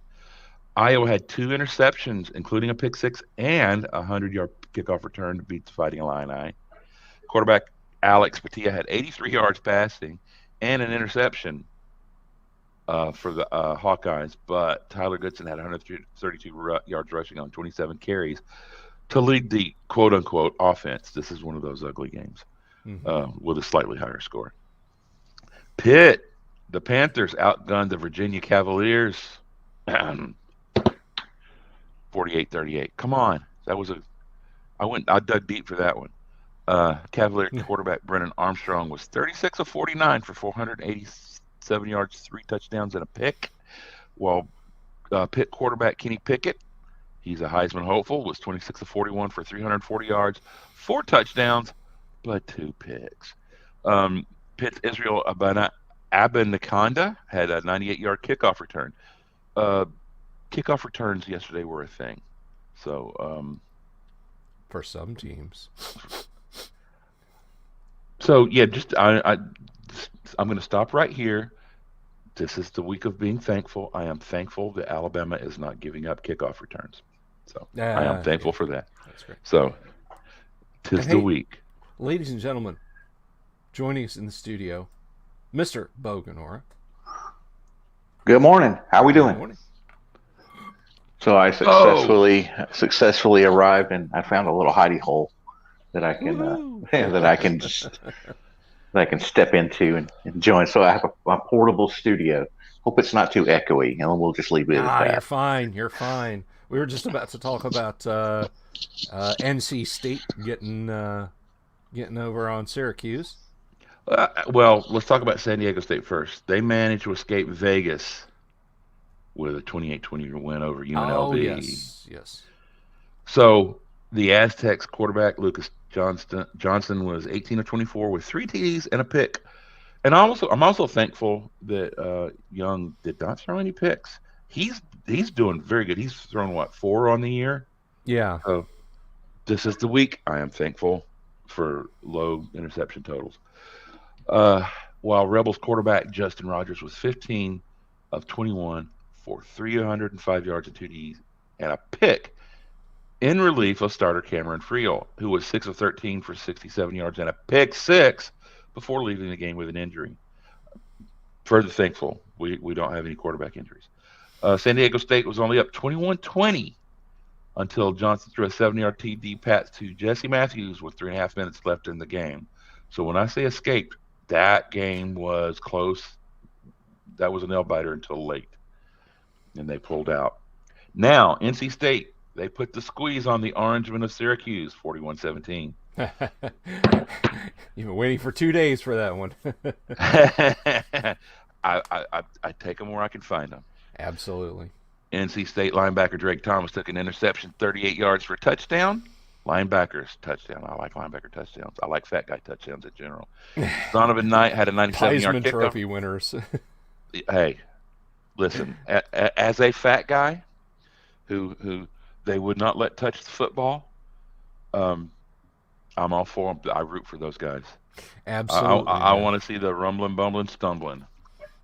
Iowa had 2 interceptions, including a pick six and a 100-yard kickoff return to beat the Fighting Illini. Quarterback Alex Patia had 83 yards passing and an interception for the Hawkeyes, but Tyler Goodson had 132 yards rushing on 27 carries to lead the quote-unquote offense. This is one of those ugly games with a slightly higher score. Pitt, the Panthers outgunned the Virginia Cavaliers 48-38. Come on. I dug deep for that one. Cavalier quarterback Brennan Armstrong was 36 of 49 for 487 yards, 3 touchdowns, and a pick, while Pitt quarterback Kenny Pickett, he's a Heisman hopeful, was 26 of 41 for 340 yards, 4 touchdowns, but 2 picks. Pitt's Israel Abanaconda had a 98-yard kickoff return. Kickoff returns yesterday were a thing. So For some teams. So yeah, I'm going to stop right here. This is the week of being thankful. I am thankful that Alabama is not giving up kickoff returns. So I am thankful for that. That's great. So 'tis the week. Ladies and gentlemen, joining us in the studio, Mr. Bo Ganora. Good morning. How we doing? Good morning. So I successfully arrived, and I found a little hidey hole that I can that I can step into and join. So I have a portable studio. Hope it's not too echoey, and we'll just leave it at that. You're fine. You're fine. We were just about to talk about NC State getting over on Syracuse. Well, let's talk about San Diego State first. They managed to escape Vegas with a 28-20 win over UNLV. Oh, yes. So the Aztecs quarterback Lucas Johnson was 18 of 24 with 3 TDs and a pick. And I'm also thankful that Young did not throw any picks. He's doing very good. He's thrown 4 on the year. Yeah. So this is the week. I am thankful for low interception totals. While Rebels quarterback Justin Rogers was 15 of 21 for 305 yards and 2 TDs and a pick, in relief of starter Cameron Friel, who was 6 of 13 for 67 yards and a pick six before leaving the game with an injury. Further thankful we don't have any quarterback injuries. San Diego State was only up 21-20 until Johnson threw a 70-yard TD pass to Jesse Matthews with 3.5 minutes left in the game. So when I say escaped, that game was close that was a nail biter until late, and they pulled out. Now NC State, they put the squeeze on the Orangemen of Syracuse, 41-17. You've been waiting for 2 days for that one. I take them where I can find them. Absolutely. NC State linebacker Drake Thomas took an interception, 38 yards for a touchdown. Linebackers touchdown. I like linebacker touchdowns. I like fat guy touchdowns in general. Donovan Knight had a 97-yard Heisman kickoff. Trophy winners. Hey, listen, as a fat guy who they would not let touch the football, I'm all for them. I root for those guys. Absolutely. I want to see the rumbling, bumbling, stumbling.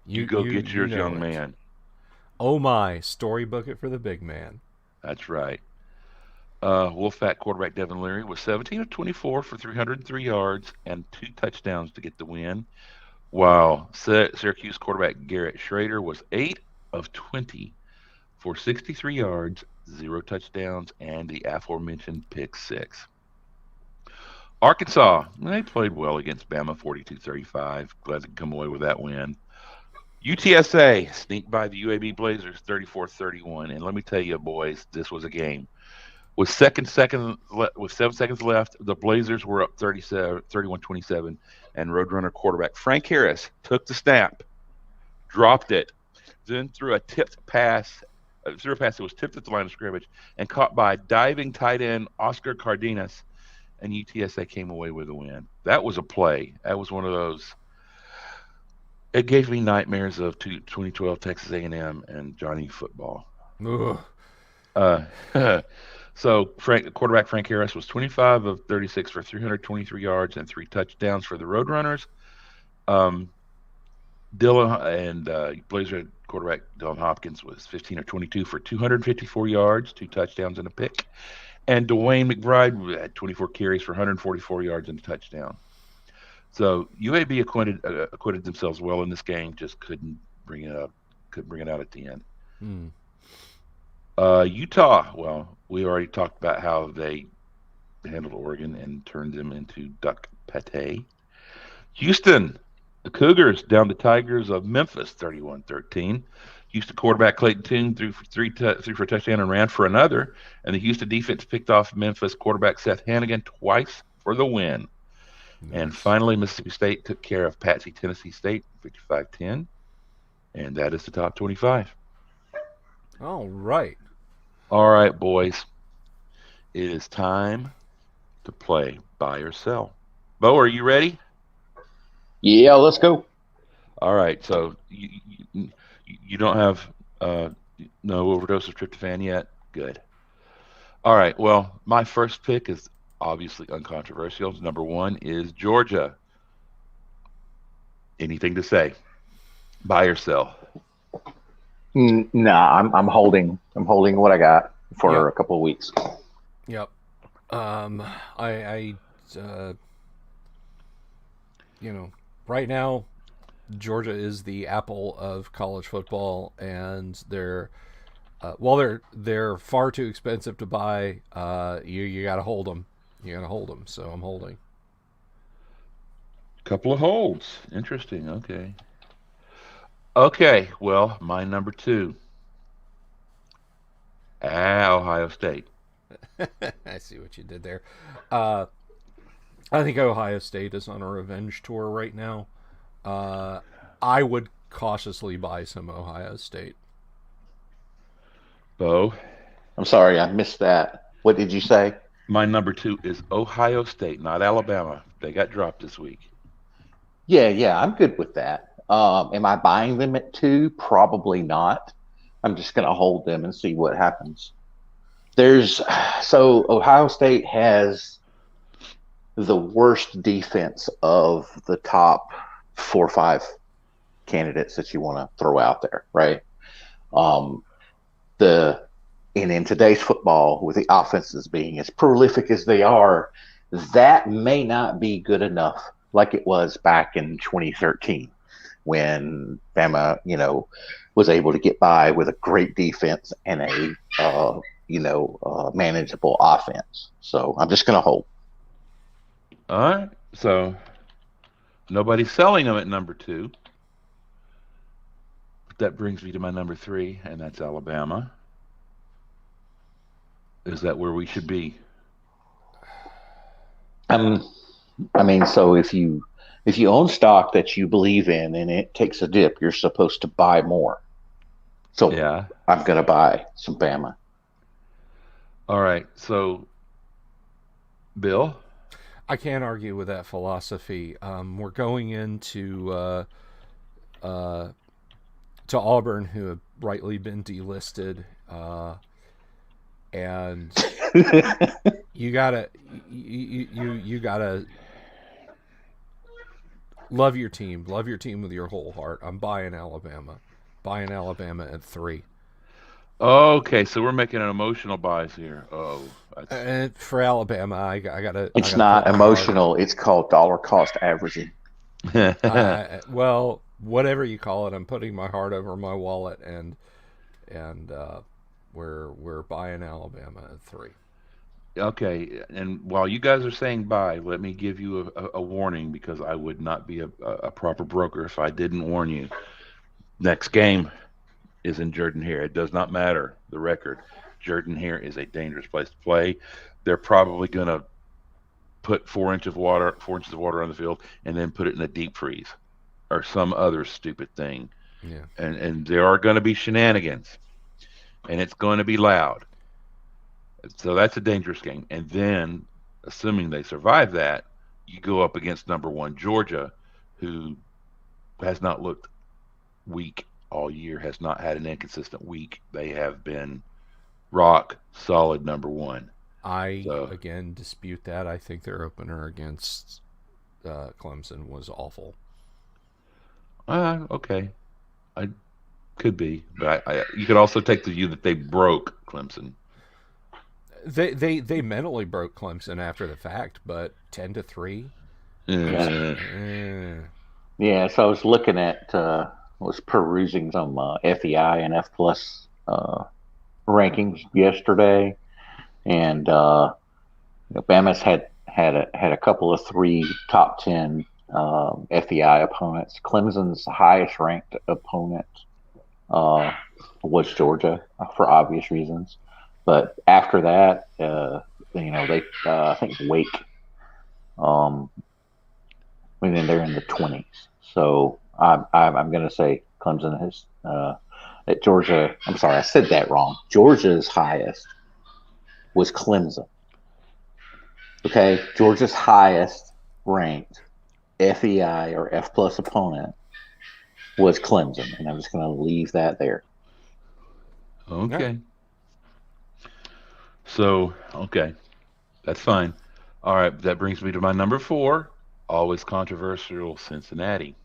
You go get yours, young it. man. Oh my, storybook it for the big man. That's right. Wolfpack quarterback Devin Leary was 17 of 24 for 303 yards and 2 touchdowns to get the win, while Syracuse quarterback Garrett Schrader was 8 of 20 for 63 yards, 0 touchdowns, and the aforementioned pick 6. Arkansas, they played well against Bama, 42-35. Glad to come away with that win. UTSA sneaked by the UAB Blazers, 34-31. And let me tell you, boys, this was a game. With 7 seconds left, the Blazers were up 31-27, and Roadrunner quarterback Frank Harris took the snap, dropped it, then threw a pass that was tipped at the line of scrimmage and caught by diving tight end Oscar Cardenas, and UTSA came away with a win. That was a play. That was one of those. It gave me nightmares of 2012 Texas A&M and Johnny football. So quarterback Frank Harris was 25 of 36 for 323 yards and 3 touchdowns for the Roadrunners. Blazer quarterback Dylan Hopkins was 15 of 22 for 254 yards, 2 touchdowns and a pick. And Dwayne McBride had 24 carries for 144 yards and a touchdown. So UAB acquitted themselves well in this game, just couldn't bring it up, couldn't bring it out at the end. Utah, well, we already talked about how they handled Oregon and turned them into duck pate. Houston, the Cougars down the Tigers of Memphis, 31-13. Houston quarterback Clayton Tune threw for a touchdown and ran for another, and the Houston defense picked off Memphis quarterback Seth Hannigan twice for the win. Nice. And finally, Mississippi State took care of Patsy Tennessee State, 55-10, and that is the top 25. All right. All right, boys. It is time to play Buy or Sell. Bo, are you ready? Yeah, let's go. All right. So you don't have no overdose of tryptophan yet? Good. All right. Well, my first pick is obviously uncontroversial. Number 1 is Georgia. Anything to say? Buy or sell? Nah, I'm holding what I got for a couple of weeks. Yep. Right now, Georgia is the apple of college football, and they're far too expensive to buy. You got to hold them. So I'm holding. Couple of holds. Interesting. Okay, well, my number 2. Ohio State. I see what you did there. I think Ohio State is on a revenge tour right now. I would cautiously buy some Ohio State. Bo? I'm sorry, I missed that. What did you say? My number 2 is Ohio State, not Alabama. They got dropped this week. Yeah, I'm good with that. Am I buying them at 2? Probably not. I'm just going to hold them and see what happens. So Ohio State has the worst defense of the top 4 or 5 candidates that you want to throw out there, right? In today's football, with the offenses being as prolific as they are, that may not be good enough like it was back in 2013 when Bama, was able to get by with a great defense and a manageable offense. So I'm just going to hold. All right. So nobody's selling them at number 2. That brings me to my number 3, and that's Alabama. Is that where we should be? I mean, so if you own stock that you believe in and it takes a dip, you're supposed to buy more. So Yeah. I'm gonna buy some Bama. All right. So, Bill? I can't argue with that philosophy. We're going into to Auburn, who have rightly been delisted, and you gotta you gotta love your team with your whole heart. I'm buying Alabama at 3. Okay, so we're making an emotional buys here. Oh, And for Alabama, I gotta. It's not emotional. It's called dollar cost averaging. Well, whatever you call it, I'm putting my heart over my wallet, and we're buying Alabama at 3. Okay, and while you guys are saying buy, let me give you a warning, because I would not be a proper broker if I didn't warn you. Next game is in Jordan-Hare. It does not matter the record. Jordan-Hare is a dangerous place to play. They're probably going to put 4 inches of water on the field, and then put it in a deep freeze or some other stupid thing. Yeah. And there are going to be shenanigans, and it's going to be loud. So that's a dangerous game. And then, assuming they survive that, you go up against number 1 Georgia, who has not looked weak all year, has not had an inconsistent week. They have been rock solid number 1. Again dispute that. I think their opener against Clemson was awful. Okay, I could be, but you could also take the view that they broke Clemson. They mentally broke Clemson after the fact, but 10-3. Yeah. So I was looking at was perusing some FEI and F plus rankings yesterday, and Bama's had a couple of 3 top 10 FEI opponents. Clemson's highest ranked opponent was Georgia, for obvious reasons, but after that, they I think Wake, and then they're in the 20s. So I'm going to say Clemson has at Georgia. I'm sorry, I said that wrong. Georgia's highest was Clemson. Okay, Georgia's highest ranked FEI or F plus opponent was Clemson, and I'm just going to leave that there. Okay. Yeah. So, okay, that's fine. All right, that brings me to my number 4, always controversial, Cincinnati.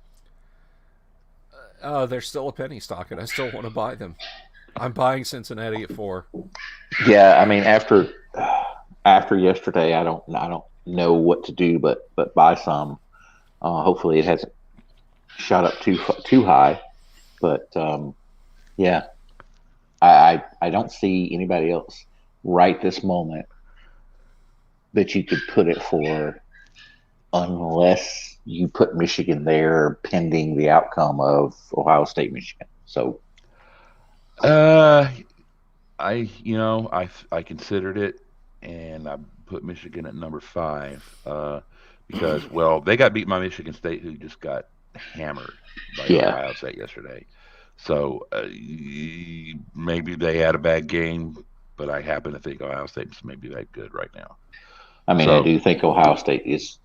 They're still a penny stock, and I still want to buy them. I'm buying Cincinnati at 4. Yeah, I mean after yesterday, I don't know what to do but buy some. Hopefully, it hasn't shot up too high, but yeah, I don't see anybody else right this moment that you could put it for, unless you put Michigan there pending the outcome of Ohio State, Michigan. So, I considered it, and I put Michigan at number 5 because, well, they got beat by Michigan State, who just got hammered by Ohio State yesterday. So maybe they had a bad game, but I happen to think Ohio State's maybe that good right now. I mean, I do think Ohio State is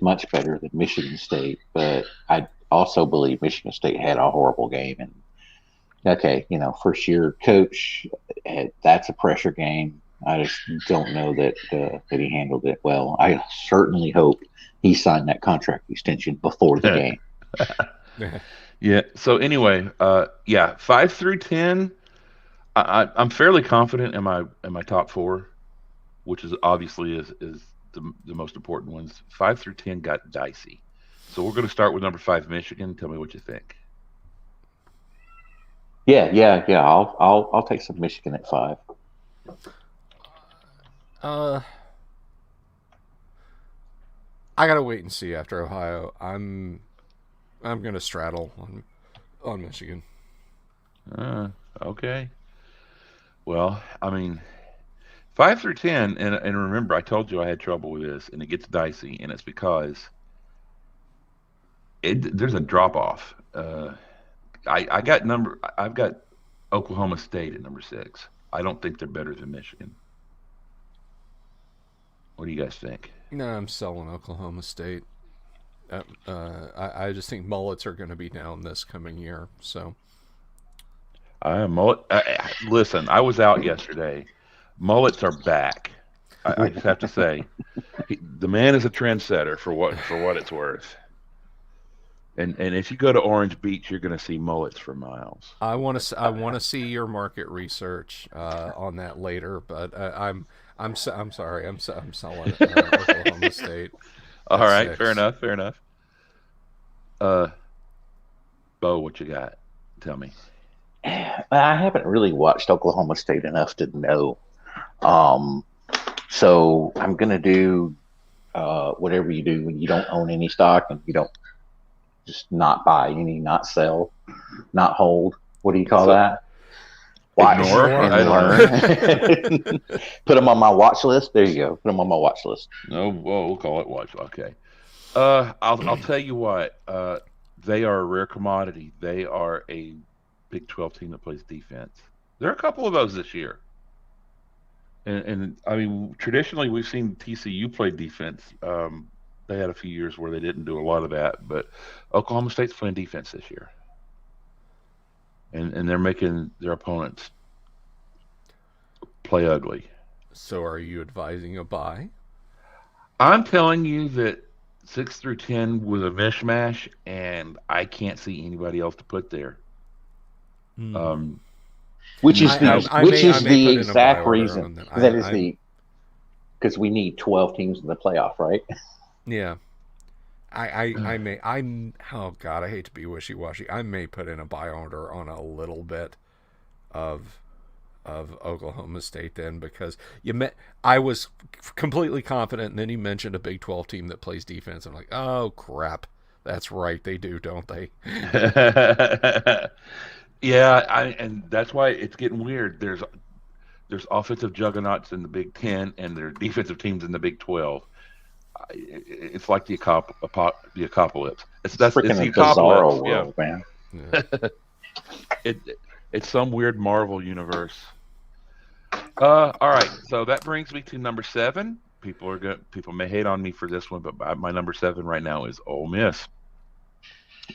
much better than Michigan State, but I also believe Michigan State had a horrible game. And okay, first year coach, that's a pressure game. I just don't know that he handled it well. I certainly hope he signed that contract extension before the game. Yeah. So anyway, 5 through 10, I'm fairly confident in my top 4, which is obviously is the most important ones. 5 through 10 got dicey. So we're going to start with number 5, Michigan. Tell me what you think. Yeah. I'll take some Michigan at 5. I gotta wait and see after Ohio. I'm gonna straddle. On Michigan. Okay. Well, I mean, 5 through 10, and remember, I told you I had trouble with this, and it gets dicey, and it's because there's a drop off. I've got Oklahoma State at number 6. I don't think they're better than Michigan. What do you guys think? No, I'm selling Oklahoma State. I just think mullets are going to be down this coming year. So, listen, I was out yesterday. Mullets are back. I just have to say, the man is a trendsetter for what it's worth. And if you go to Orange Beach, you're going to see mullets for miles. I want to see your market research on that later. But I'm sorry. I'm selling Oklahoma State. All right, 6. fair enough. Bo, what you got? Tell me. I haven't really watched Oklahoma State enough to know. So I'm gonna do whatever you do when you don't own any stock and you don't just not buy any, not sell, not hold. What do you call that? Watch and learn. Put them on my watch list. There you go. Put them on my watch list. No, well, we'll call it watch. Okay. I'll tell you what. They are a rare commodity. They are a Big 12 team that plays defense. There are a couple of those this year. And I mean, traditionally we've seen TCU play defense. They had a few years where they didn't do a lot of that, but Oklahoma State's playing defense this year. And they're making their opponents play ugly. So are you advising a buy? I'm telling you that 6 through 10 was a mishmash, and I can't see anybody else to put there. Which is the exact reason that is because we need 12 teams in the playoff, right? Yeah. Oh God, I hate to be wishy-washy. I may put in a buy order on a little bit of Oklahoma State then, because I was completely confident, and then you mentioned a Big 12 team that plays defense. I'm like, oh crap, that's right, they do, don't they? Yeah, and that's why it's getting weird. There's offensive juggernauts in the Big 10, and there are defensive teams in the Big 12. It's like the apocalypse. It's the bizarro world, man. Yeah. It's some weird Marvel universe. All right, so that brings me to number 7. People may hate on me for this one, but my number 7 right now is Ole Miss.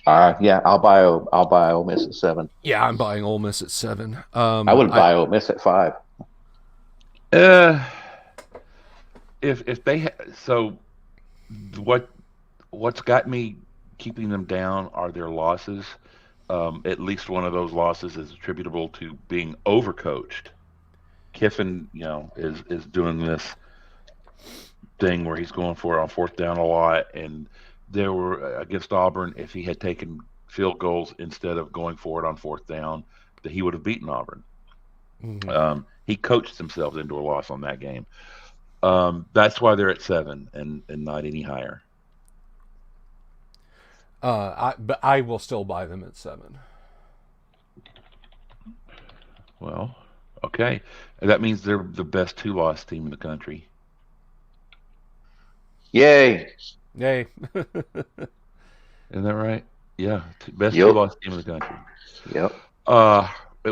Yeah, I'll buy Ole Miss at 7. Yeah, I'm buying Ole Miss at 7. I would buy Ole Miss at 5. If they what's got me keeping them down are their losses. At least one of those losses is attributable to being overcoached. Kiffin, is doing this thing where he's going for it on 4th down a lot, and there were against Auburn, if he had taken field goals instead of going for it on 4th down, that he would have beaten Auburn. Mm-hmm. He coached himself into a loss on that game. That's why they're at 7 and not any higher. But I will still buy them at 7. Well, okay. That means they're the best 2-loss team in the country. Yay. Isn't that right? Yeah. Best 2-loss team in the country. Yep.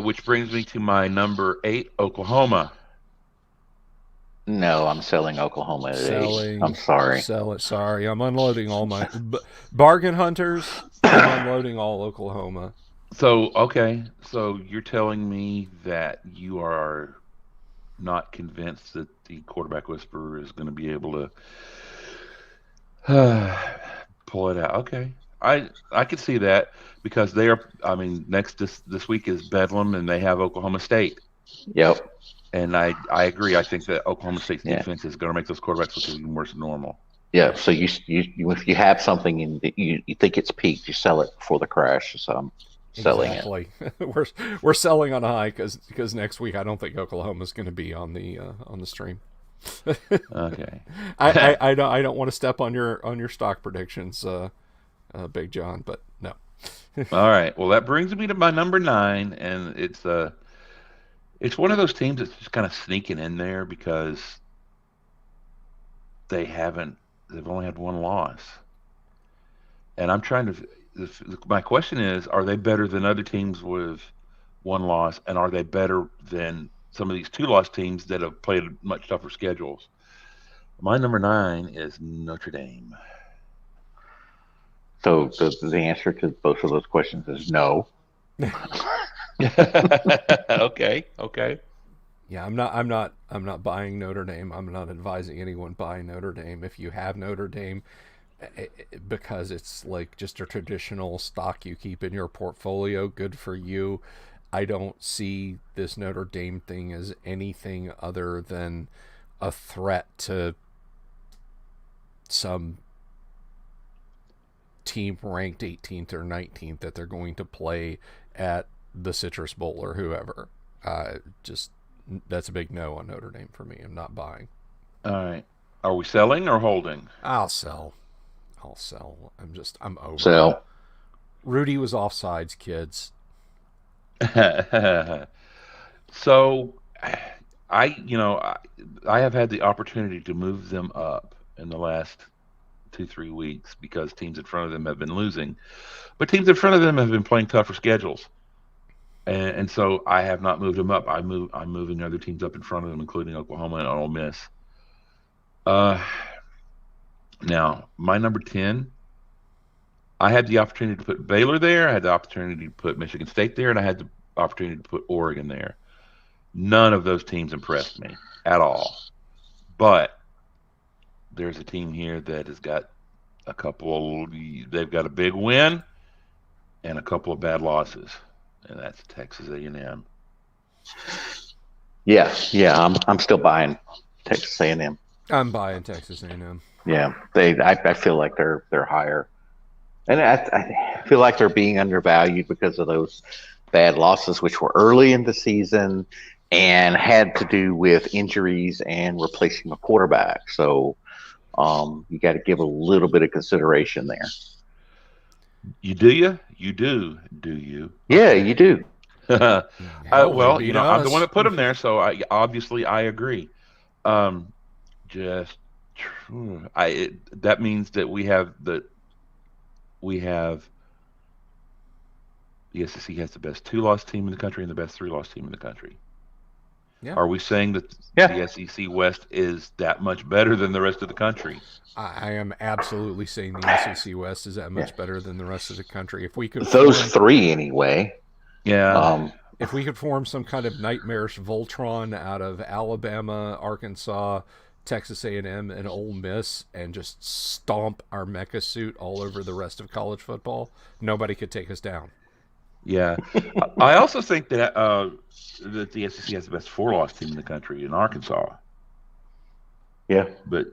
Which brings me to my number 8, Oklahoma. No, I'm selling Oklahoma at 8. I'm sorry. Sell it. Sorry. I'm unloading all my bargain hunters. I'm unloading all Oklahoma. So, okay. So you're telling me that you are not convinced that the quarterback whisperer is going to be able to pull it out. Okay. I could see that because they are, next this week is Bedlam and they have Oklahoma State. Yep. And I agree. I think that Oklahoma State's defense is going to make those quarterbacks look even worse than normal. Yeah. So you if you have something and you think it's peaked, you sell it before the crash. So I'm selling it. We're selling on a high because next week I don't think Oklahoma's going to be on the stream. Okay. I don't want to step on your stock predictions, Big John, but no. All right. Well, that brings me to my number 9, and it's one of those teams that's just kind of sneaking in there because they've only had one loss, and I'm trying to. My question is, are they better than other teams with one loss, and are they better than some of these 2-loss teams that have played much tougher schedules? My number 9 is Notre Dame. So the answer to both of those questions is no. Okay. Yeah, I'm not buying Notre Dame. I'm not advising anyone buying Notre Dame. If you have Notre Dame, because it's like just a traditional stock you keep in your portfolio, good for you. I don't see this Notre Dame thing as anything other than a threat to some team ranked 18th or 19th that they're going to play at the Citrus Bowl or whoever. Just that's a big no on Notre Dame for me. I'm not buying. All right. Are we selling or holding? I'll sell. I'm over. So Rudy was offsides, kids. So, I have had the opportunity to move them up in the last 2-3 weeks because teams in front of them have been losing, but teams in front of them have been playing tougher schedules, and so I have not moved them up. I'm moving other teams up in front of them, including Oklahoma and Ole Miss. Now my number 10. I had the opportunity to put Baylor there. I had the opportunity to put Michigan State there, and I had the opportunity to put Oregon there. None of those teams impressed me at all. But there's a team here that has got they've got a big win and a couple of bad losses, and that's Texas A&M. Yeah, I'm still buying Texas A&M. I'm buying Texas A&M. Yeah, I feel like they're higher, and I feel like they're being undervalued because of those bad losses, which were early in the season and had to do with injuries and replacing a quarterback. So you got to give a little bit of consideration there. You do? You do you? Yeah, you do. Well, I'm the one that put them there, so I agree. That means that we have the SEC has the best 2-loss team in the country and the best 3-loss team in the country. Yeah. Are we saying that the SEC West is that much better than the rest of the country? I am absolutely saying the SEC West is that much better than the rest of the country. If we could three anyway. Yeah. If we could form some kind of nightmarish Voltron out of Alabama, Arkansas, Texas A&M, and Ole Miss, and just stomp our mecha suit all over the rest of college football, nobody could take us down. Yeah. I also think that that the SEC has the best 4-loss team in the country in Arkansas. Yeah. But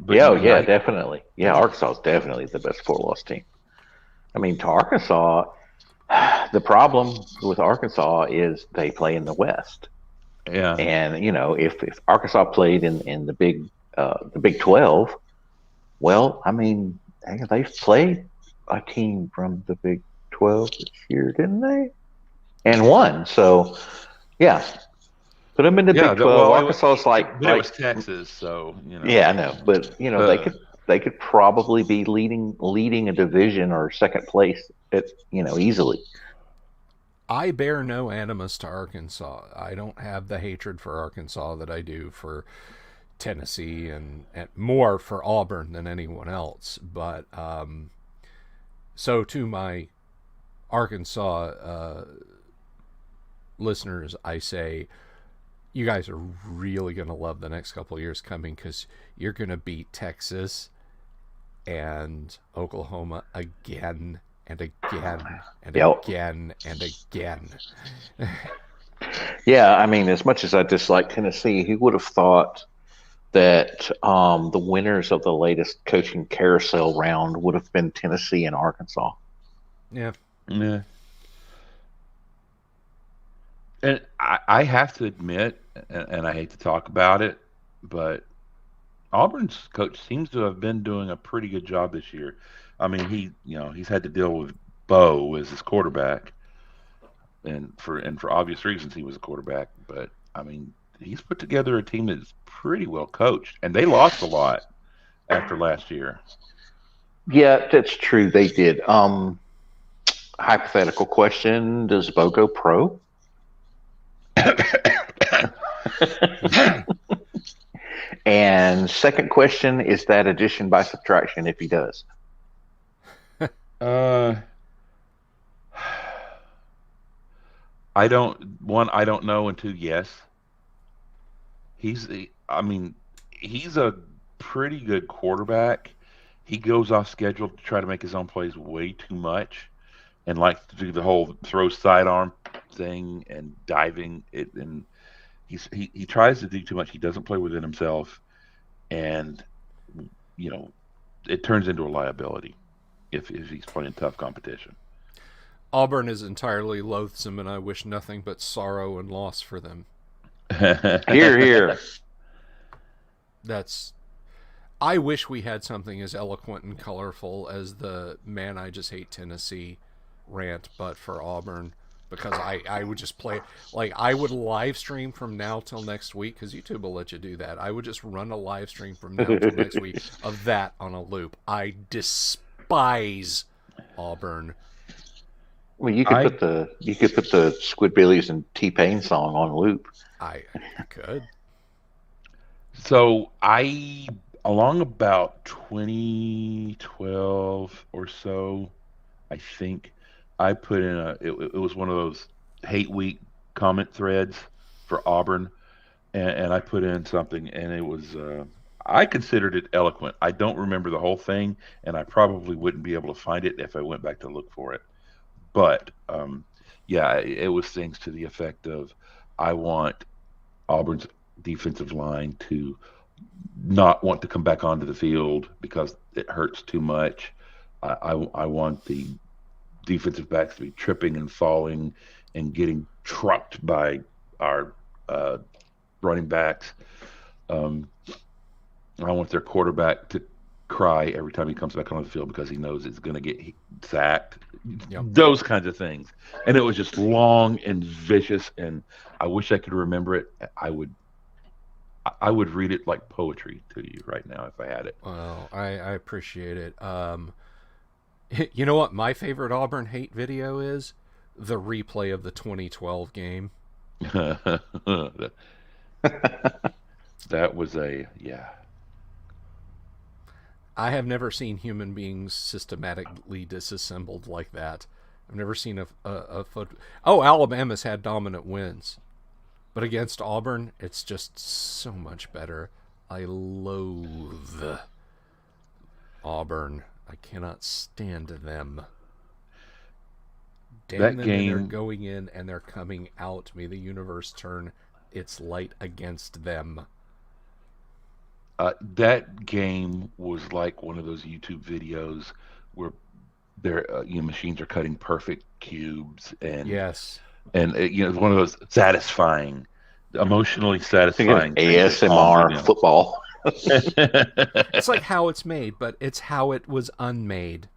definitely. Yeah, Arkansas is definitely the best 4-loss team. I mean, to Arkansas, the problem with Arkansas is they play in the West. Yeah. And if Arkansas played in the Big 12, well, I mean, they've played a team from the Big 12 this year, didn't they? And won. So, yeah. Put them in the Big 12. Well, Arkansas is like it was Texas, so Yeah, I know, but they could probably be leading a division or second place easily. I bear no animus to Arkansas. I don't have the hatred for Arkansas that I do for Tennessee and more for Auburn than anyone else. But so to my Arkansas listeners, I say, you guys are really going to love the next couple of years coming because you're going to beat Texas and Oklahoma again and again and again and again. Yeah, I mean, as much as I dislike Tennessee, who would have thought that the winners of the latest coaching carousel round would have been Tennessee and Arkansas? Yeah. Yeah. And I have to admit, and I hate to talk about it, but Auburn's coach seems to have been doing a pretty good job this year. I mean, he's had to deal with Bo as his quarterback, and for obvious reasons he was a quarterback. But I mean, he's put together a team that's pretty well coached, and they lost a lot after last year. Yeah, that's true. They did. Hypothetical question: does Bo go pro? And second question: is that addition by subtraction if he does? I don't know, and two, yes. He's a pretty good quarterback. He goes off schedule to try to make his own plays way too much, and likes to do the whole throw sidearm thing and diving it, and he tries to do too much. He doesn't play within himself, and it turns into a liability if he's playing tough competition. Auburn is entirely loathsome, and I wish nothing but sorrow and loss for them. Hear, hear. I wish we had something as eloquent and colorful as the "Man, I Just Hate Tennessee" rant, but for Auburn, because I would just play, like, I would live stream from now till next week, because YouTube will let you do that. I would just run a live stream from now till next week of that on a loop. I despise Auburn. Well, you could put the Squidbillies and T-Pain song on loop. I could. So along about 2012 or so, I think I put in it was one of those hate week comment threads for Auburn, and I put in something, and it was I considered it eloquent. I don't remember the whole thing, and I probably wouldn't be able to find it if I went back to look for it. But yeah, it was things to the effect of, I want Auburn's defensive line to not want to come back onto the field because it hurts too much. I want the defensive backs to be tripping and falling and getting trucked by our running backs. I want their quarterback to cry every time he comes back on the field because he knows it's going to get sacked. Yep. Those kinds of things. And it was just long and vicious, and I wish I could remember it. I would read it like poetry to you right now if I had it. Well, I appreciate it. You know what my favorite Auburn hate video is? The replay of the 2012 game. That was yeah. I have never seen human beings systematically disassembled like that. I've never seen a foot. Oh, Alabama's had dominant wins, but against Auburn, it's just so much better. I loathe Auburn. I cannot stand them. Damn that them, game, and they're going in and they're coming out. May the universe turn its light against them. That game was like one of those YouTube videos where their machines are cutting perfect cubes, and yes, and it's one of those satisfying, emotionally satisfying ASMR football. It's like how it's made, but it's how it was unmade.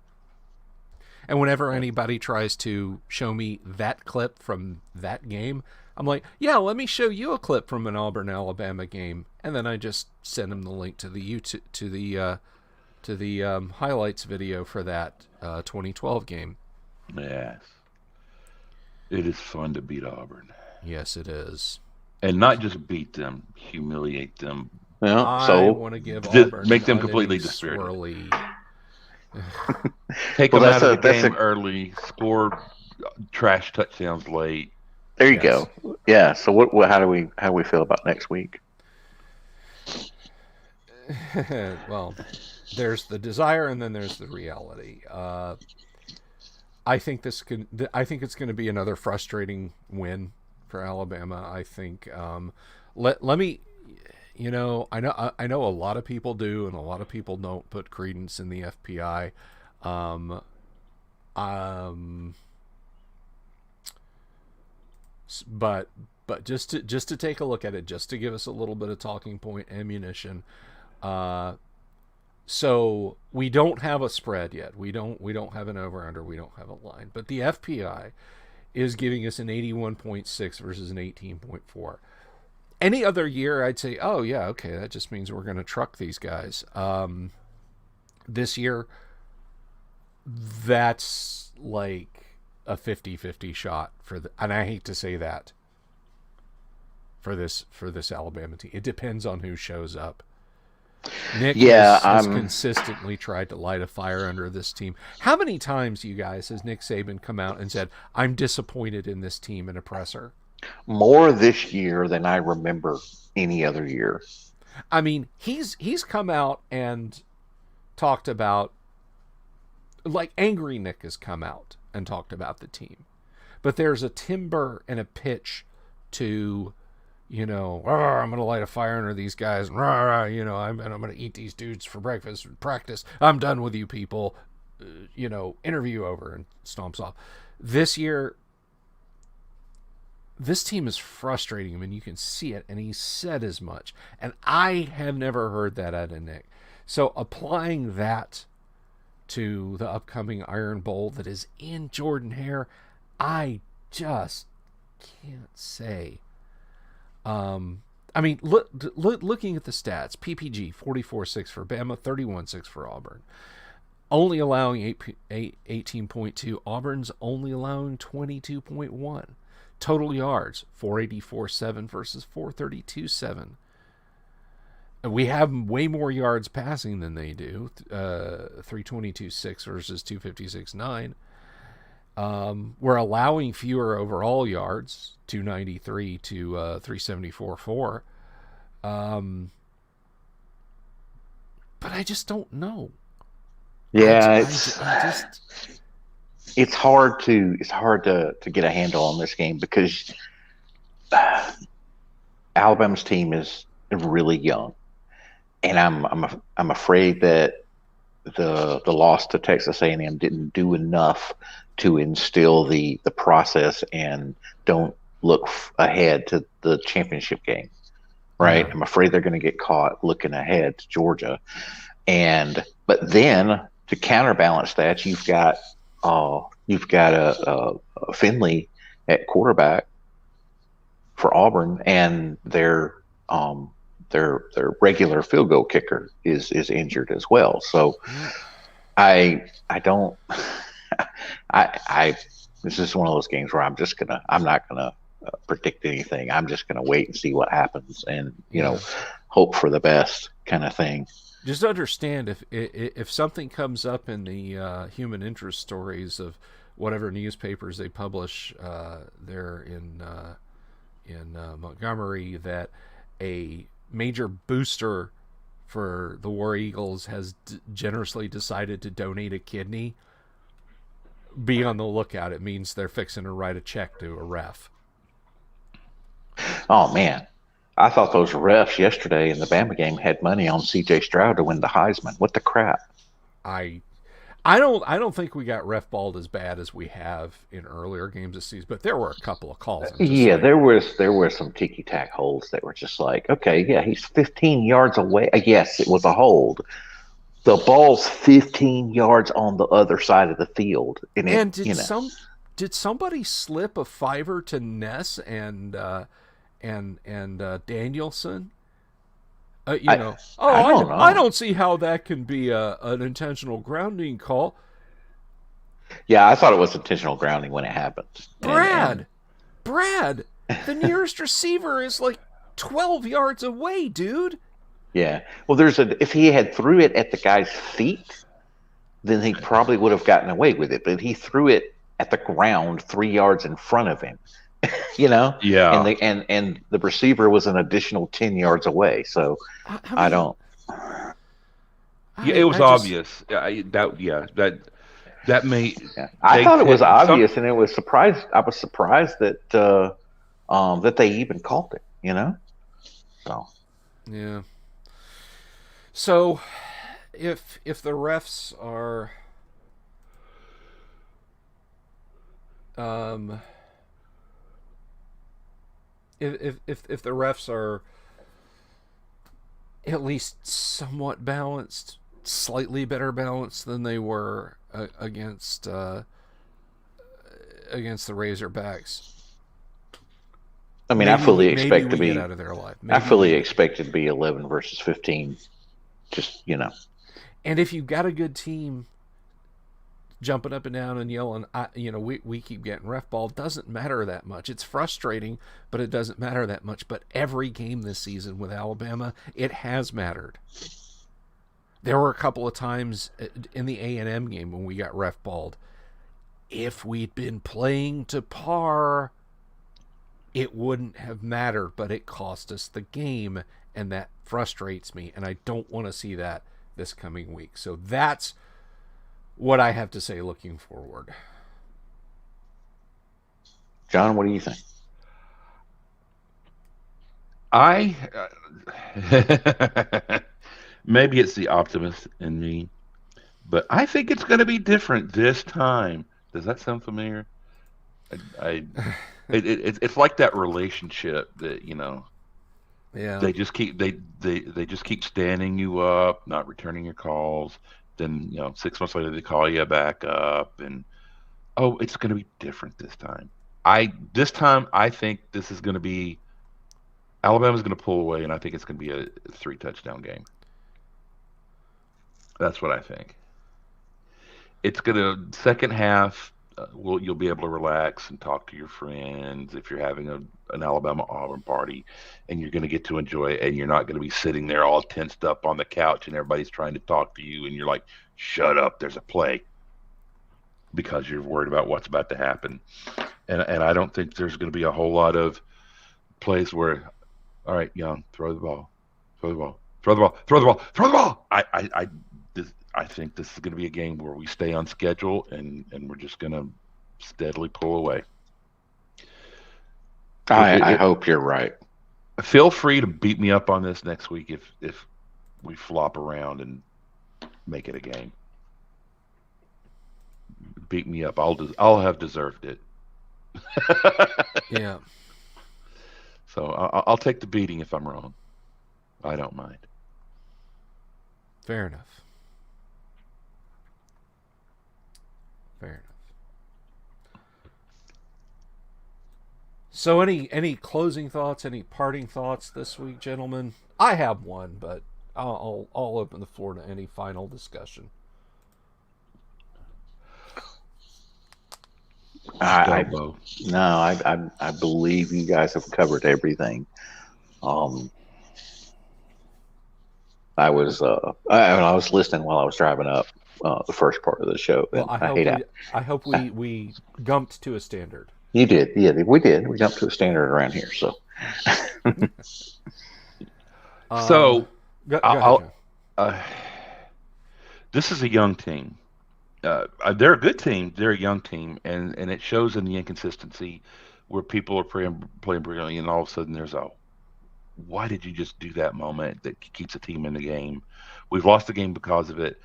And whenever anybody tries to show me that clip from that game, I'm like, yeah, let me show you a clip from an Auburn Alabama game, and then I just send them the link to the YouTube to the highlights video for that 2012 game. Yes, it is fun to beat Auburn. Yes, it is, and not just beat them, humiliate them. Yeah, I want to give Auburn make them completely dispirited. Take them out of the game early, score trash touchdowns late. There you go. Yeah. So how do we feel about next week? Well, there's the desire, and then there's the reality. I think it's going to be another frustrating win for Alabama. I think. Let me. I know a lot of people do, and a lot of people don't put credence in the FPI. But just to take a look at it, just to give us a little bit of talking point ammunition, So we don't have a spread yet. We don't have an over under. We don't have a line. But the FPI is giving us an 81.6 versus an 18.4. Any other year, I'd say, oh yeah, okay, that just means we're going to truck these guys. This year, that's like a 50-50 shot and I hate to say that for this Alabama team. It depends on who shows up. Nick has consistently tried to light a fire under this team. How many times, you guys, has Nick Saban come out and said, I'm disappointed in this team and a presser? More this year than I remember any other year. I mean, he's come out and talked about, like, Angry Nick has come out and talked about the team. But there's a timber and a pitch to, I'm going to light a fire under these guys. I'm going to eat these dudes for breakfast and practice. I'm done with you people. Interview over, and stomps off. This year, this team is frustrating him, and you can see it, and he said as much. And I have never heard that out of Nick. So applying that to the upcoming Iron Bowl that is in Jordan-Hare, I just can't say. Looking at the stats, PPG 44.6 for Bama, 31.6 for Auburn. Only allowing 18.2. Auburn's only allowing 22.1. Total yards, 484.7 versus 432.7. We have way more yards passing than they do, 322.6 versus 256.9. We're allowing fewer overall yards, 293 to 374.4. But I just don't know. Yeah, it's hard to get a handle on this game because Alabama's team is really young, and I'm afraid that the loss to Texas A&M didn't do enough to instill the process and don't look ahead to the championship game, right? Yeah. I'm afraid they're going to get caught looking ahead to Georgia, but then to counterbalance that, you've got a Finley at quarterback for Auburn, and their regular field goal kicker is injured as well. So I don't. This is one of those games where I'm not gonna predict anything. I'm just gonna wait and see what happens, and hope for the best kind of thing. Just understand if something comes up in the human interest stories of whatever newspapers they publish there in Montgomery, that a major booster for the War Eagles has generously decided to donate a kidney, be on the lookout. It means they're fixing to write a check to a ref. Oh man, I thought those refs yesterday in the Bama game had money on C.J. Stroud to win the Heisman. What the crap? I don't think we got ref balled as bad as we have in earlier games this season, but there were a couple of calls. Yeah, there were some ticky-tack holds that were just like, okay, yeah, he's 15 yards away. Yes, it was a hold. The ball's 15 yards on the other side of the field, did somebody slip a $5 to Ness and Danielson? I don't see how that can be an intentional grounding call. Yeah, I thought it was intentional grounding when it happened. Brad, the nearest receiver is like 12 yards away, dude. Yeah. Well, if he had threw it at the guy's feet, then he probably would have gotten away with it. But he threw it at the ground 3 yards in front of him. Yeah. And the receiver was an additional 10 yards away. So I don't. Yeah, it was obvious. That may. Yeah. I thought it was obvious, and I was surprised that that they even called it. So. Yeah. So, if the refs are, if the refs are at least somewhat balanced, slightly better balanced than they were against the Razorbacks. I mean, I fully expect to get be. out of there alive. I fully expect it to be 11 versus 15. Just And if you've got a good team jumping up and down and yelling, we keep getting ref ball, doesn't matter that much. It's frustrating, but it doesn't matter that much. But every game this season with Alabama, it has mattered. There were a couple of times in the A&M game when we got ref balled. If we'd been playing to par, it wouldn't have mattered, but it cost us the game, and that frustrates me, and I don't want to see that this coming week. So that's what I have to say looking forward. John, what do you think? Maybe it's the optimist in me, but I think it's going to be different this time. Does that sound familiar? It's like that relationship that Yeah. they just keep standing you up, not returning your calls. Then 6 months later they call you back up, and it's going to be different this time. This time I think this is going to be Alabama's going to pull away, and I think it's going to be a 3-touchdown game. That's what I think. It's going to second half. You'll be able to relax and talk to your friends if you're having an Alabama Auburn party, and you're going to get to enjoy it, and you're not going to be sitting there all tensed up on the couch and everybody's trying to talk to you and you're like, shut up, there's a play, because you're worried about what's about to happen. And I don't think there's going to be a whole lot of plays where, all right, Young, throw the ball. I think this is going to be a game where we stay on schedule and we're just going to steadily pull away. I hope you're right. Feel free to beat me up on this next week if we flop around and make it a game. Beat me up. I'll have deserved it. Yeah. So I'll take the beating if I'm wrong. I don't mind. Fair enough. So any closing thoughts, any parting thoughts this week, gentlemen? I have one, but I'll open the floor to any final discussion. I believe you guys have covered everything. I was listening while I was driving up the first part of the show. Well, I hope we gumped to a standard. You did, yeah, we did. We jumped to a standard around here, so. This is a young team. They're a good team. They're a young team, and it shows in the inconsistency where people are playing brilliantly, and all of a sudden there's why did you just do that moment that keeps a team in the game? We've lost the game because of it,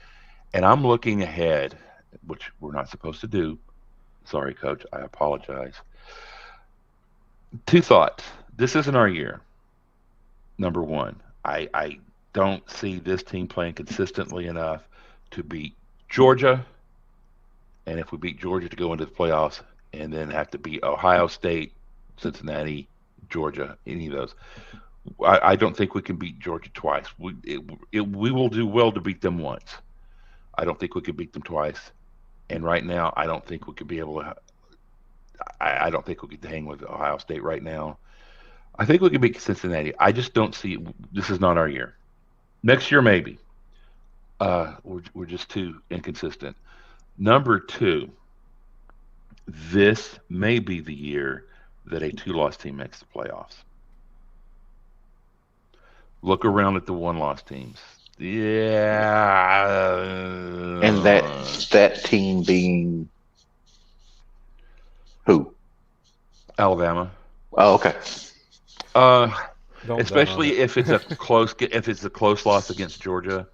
and I'm looking ahead, which we're not supposed to do. Sorry, Coach. I apologize. 2 thoughts. This isn't our year. Number one, I don't see this team playing consistently enough to beat Georgia. And if we beat Georgia, to go into the playoffs and then have to beat Ohio State, Cincinnati, Georgia, any of those. I don't think we can beat Georgia twice. We will do well to beat them once. I don't think we could beat them twice. And right now, I don't think we could be able to. I don't think we could hang with Ohio State right now. I think we could beat Cincinnati. I just don't see. This is not our year. Next year, maybe. We're just too inconsistent. Number 2, this may be the year that a 2-loss team makes the playoffs. Look around at the 1-loss teams. Yeah. And that team being who? Alabama. Oh, okay. Especially if it's a close loss against Georgia.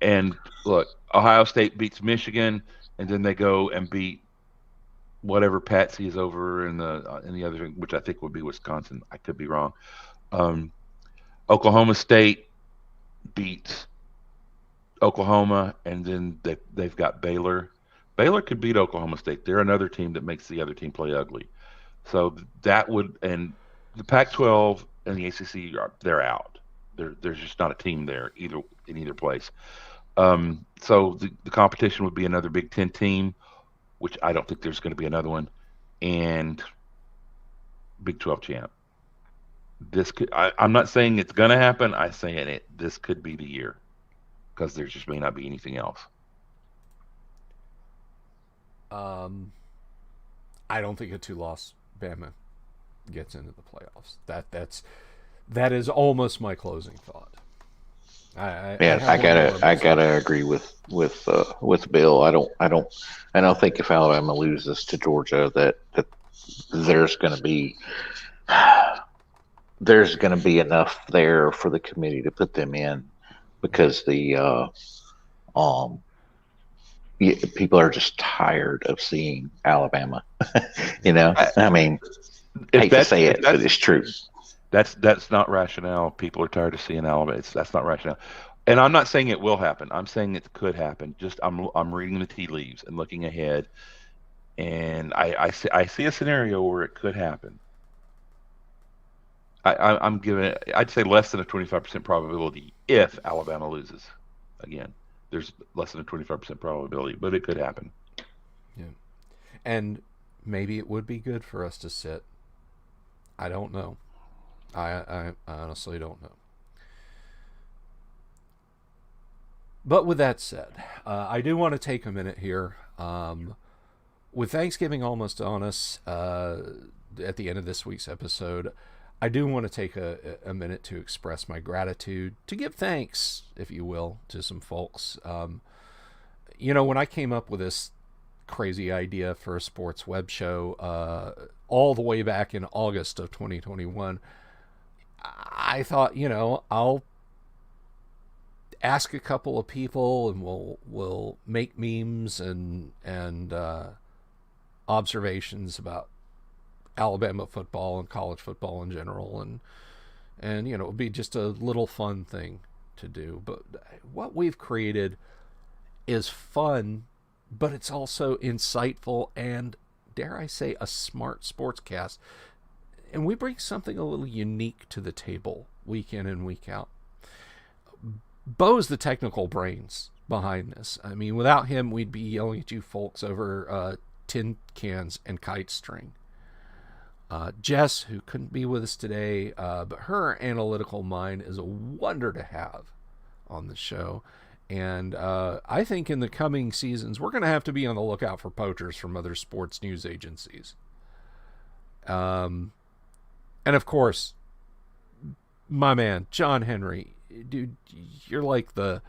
And look, Ohio State beats Michigan, and then they go and beat whatever Patsy is over in the other, which I think would be Wisconsin. I could be wrong. Oklahoma State beats Oklahoma, and then they've got Baylor. Baylor could beat Oklahoma State. They're another team that makes the other team play ugly. So that would, and the Pac-12 and the ACC they're out. There's just not a team there in either place. So the competition would be another Big Ten team, which I don't think there's going to be another one, and Big 12 champ. I'm not saying it's going to happen. I'm saying this could be the year because there just may not be anything else. I don't think a 2-loss Bama gets into the playoffs. That is almost my closing thought. I gotta agree with Bill. I don't think if Alabama loses to Georgia that there's going to be enough there for the committee to put them in, because people are just tired of seeing Alabama. I mean, I hate to say it, but it's true. That's not rationale. People are tired of seeing Alabama. That's not rationale. And I'm not saying it will happen. I'm saying it could happen. Just I'm reading the tea leaves and looking ahead, and I see a scenario where it could happen. I'm giving it, I'd say less than a 25% probability if Alabama loses again. There's less than a 25% probability, but it could happen. Yeah, and maybe it would be good for us to sit. I don't know. I honestly don't know. But with that said, I do want to take a minute here. With Thanksgiving almost on us at the end of this week's episode, I do want to take a minute to express my gratitude, to give thanks, if you will, to some folks. When I came up with this crazy idea for a sports web show all the way back in August of 2021, I thought, I'll ask a couple of people and we'll make memes and observations about Alabama football and college football in general, and it would be just a little fun thing to do. But what we've created is fun, but it's also insightful and, dare I say, a smart sportscast. And we bring something a little unique to the table week in and week out. Bo's the technical brains behind this. I mean, without him, we'd be yelling at you folks over tin cans and kite string. Jess, who couldn't be with us today, but her analytical mind is a wonder to have on the show. And I think in the coming seasons, we're going to have to be on the lookout for poachers from other sports news agencies. And of course, my man, John Henry, dude, you're like the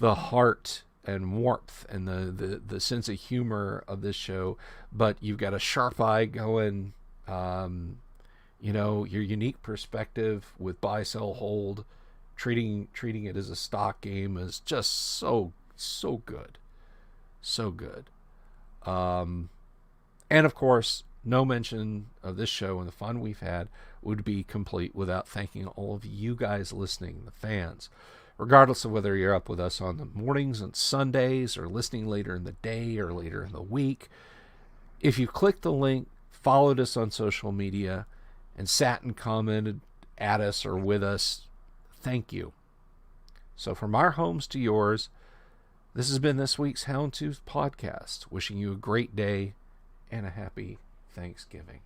heart and warmth and the sense of humor of this show, but you've got a sharp eye going. Your unique perspective with buy, sell, hold, treating it as a stock game is just so good. So good. And of course, no mention of this show and the fun we've had would be complete without thanking all of you guys listening, the fans. Regardless of whether you're up with us on the mornings and Sundays or listening later in the day or later in the week, if you clicked the link, followed us on social media, and sat and commented at us or with us, thank you. So from our homes to yours, this has been this week's Houndstooth podcast. Wishing you a great day and a happy Thanksgiving.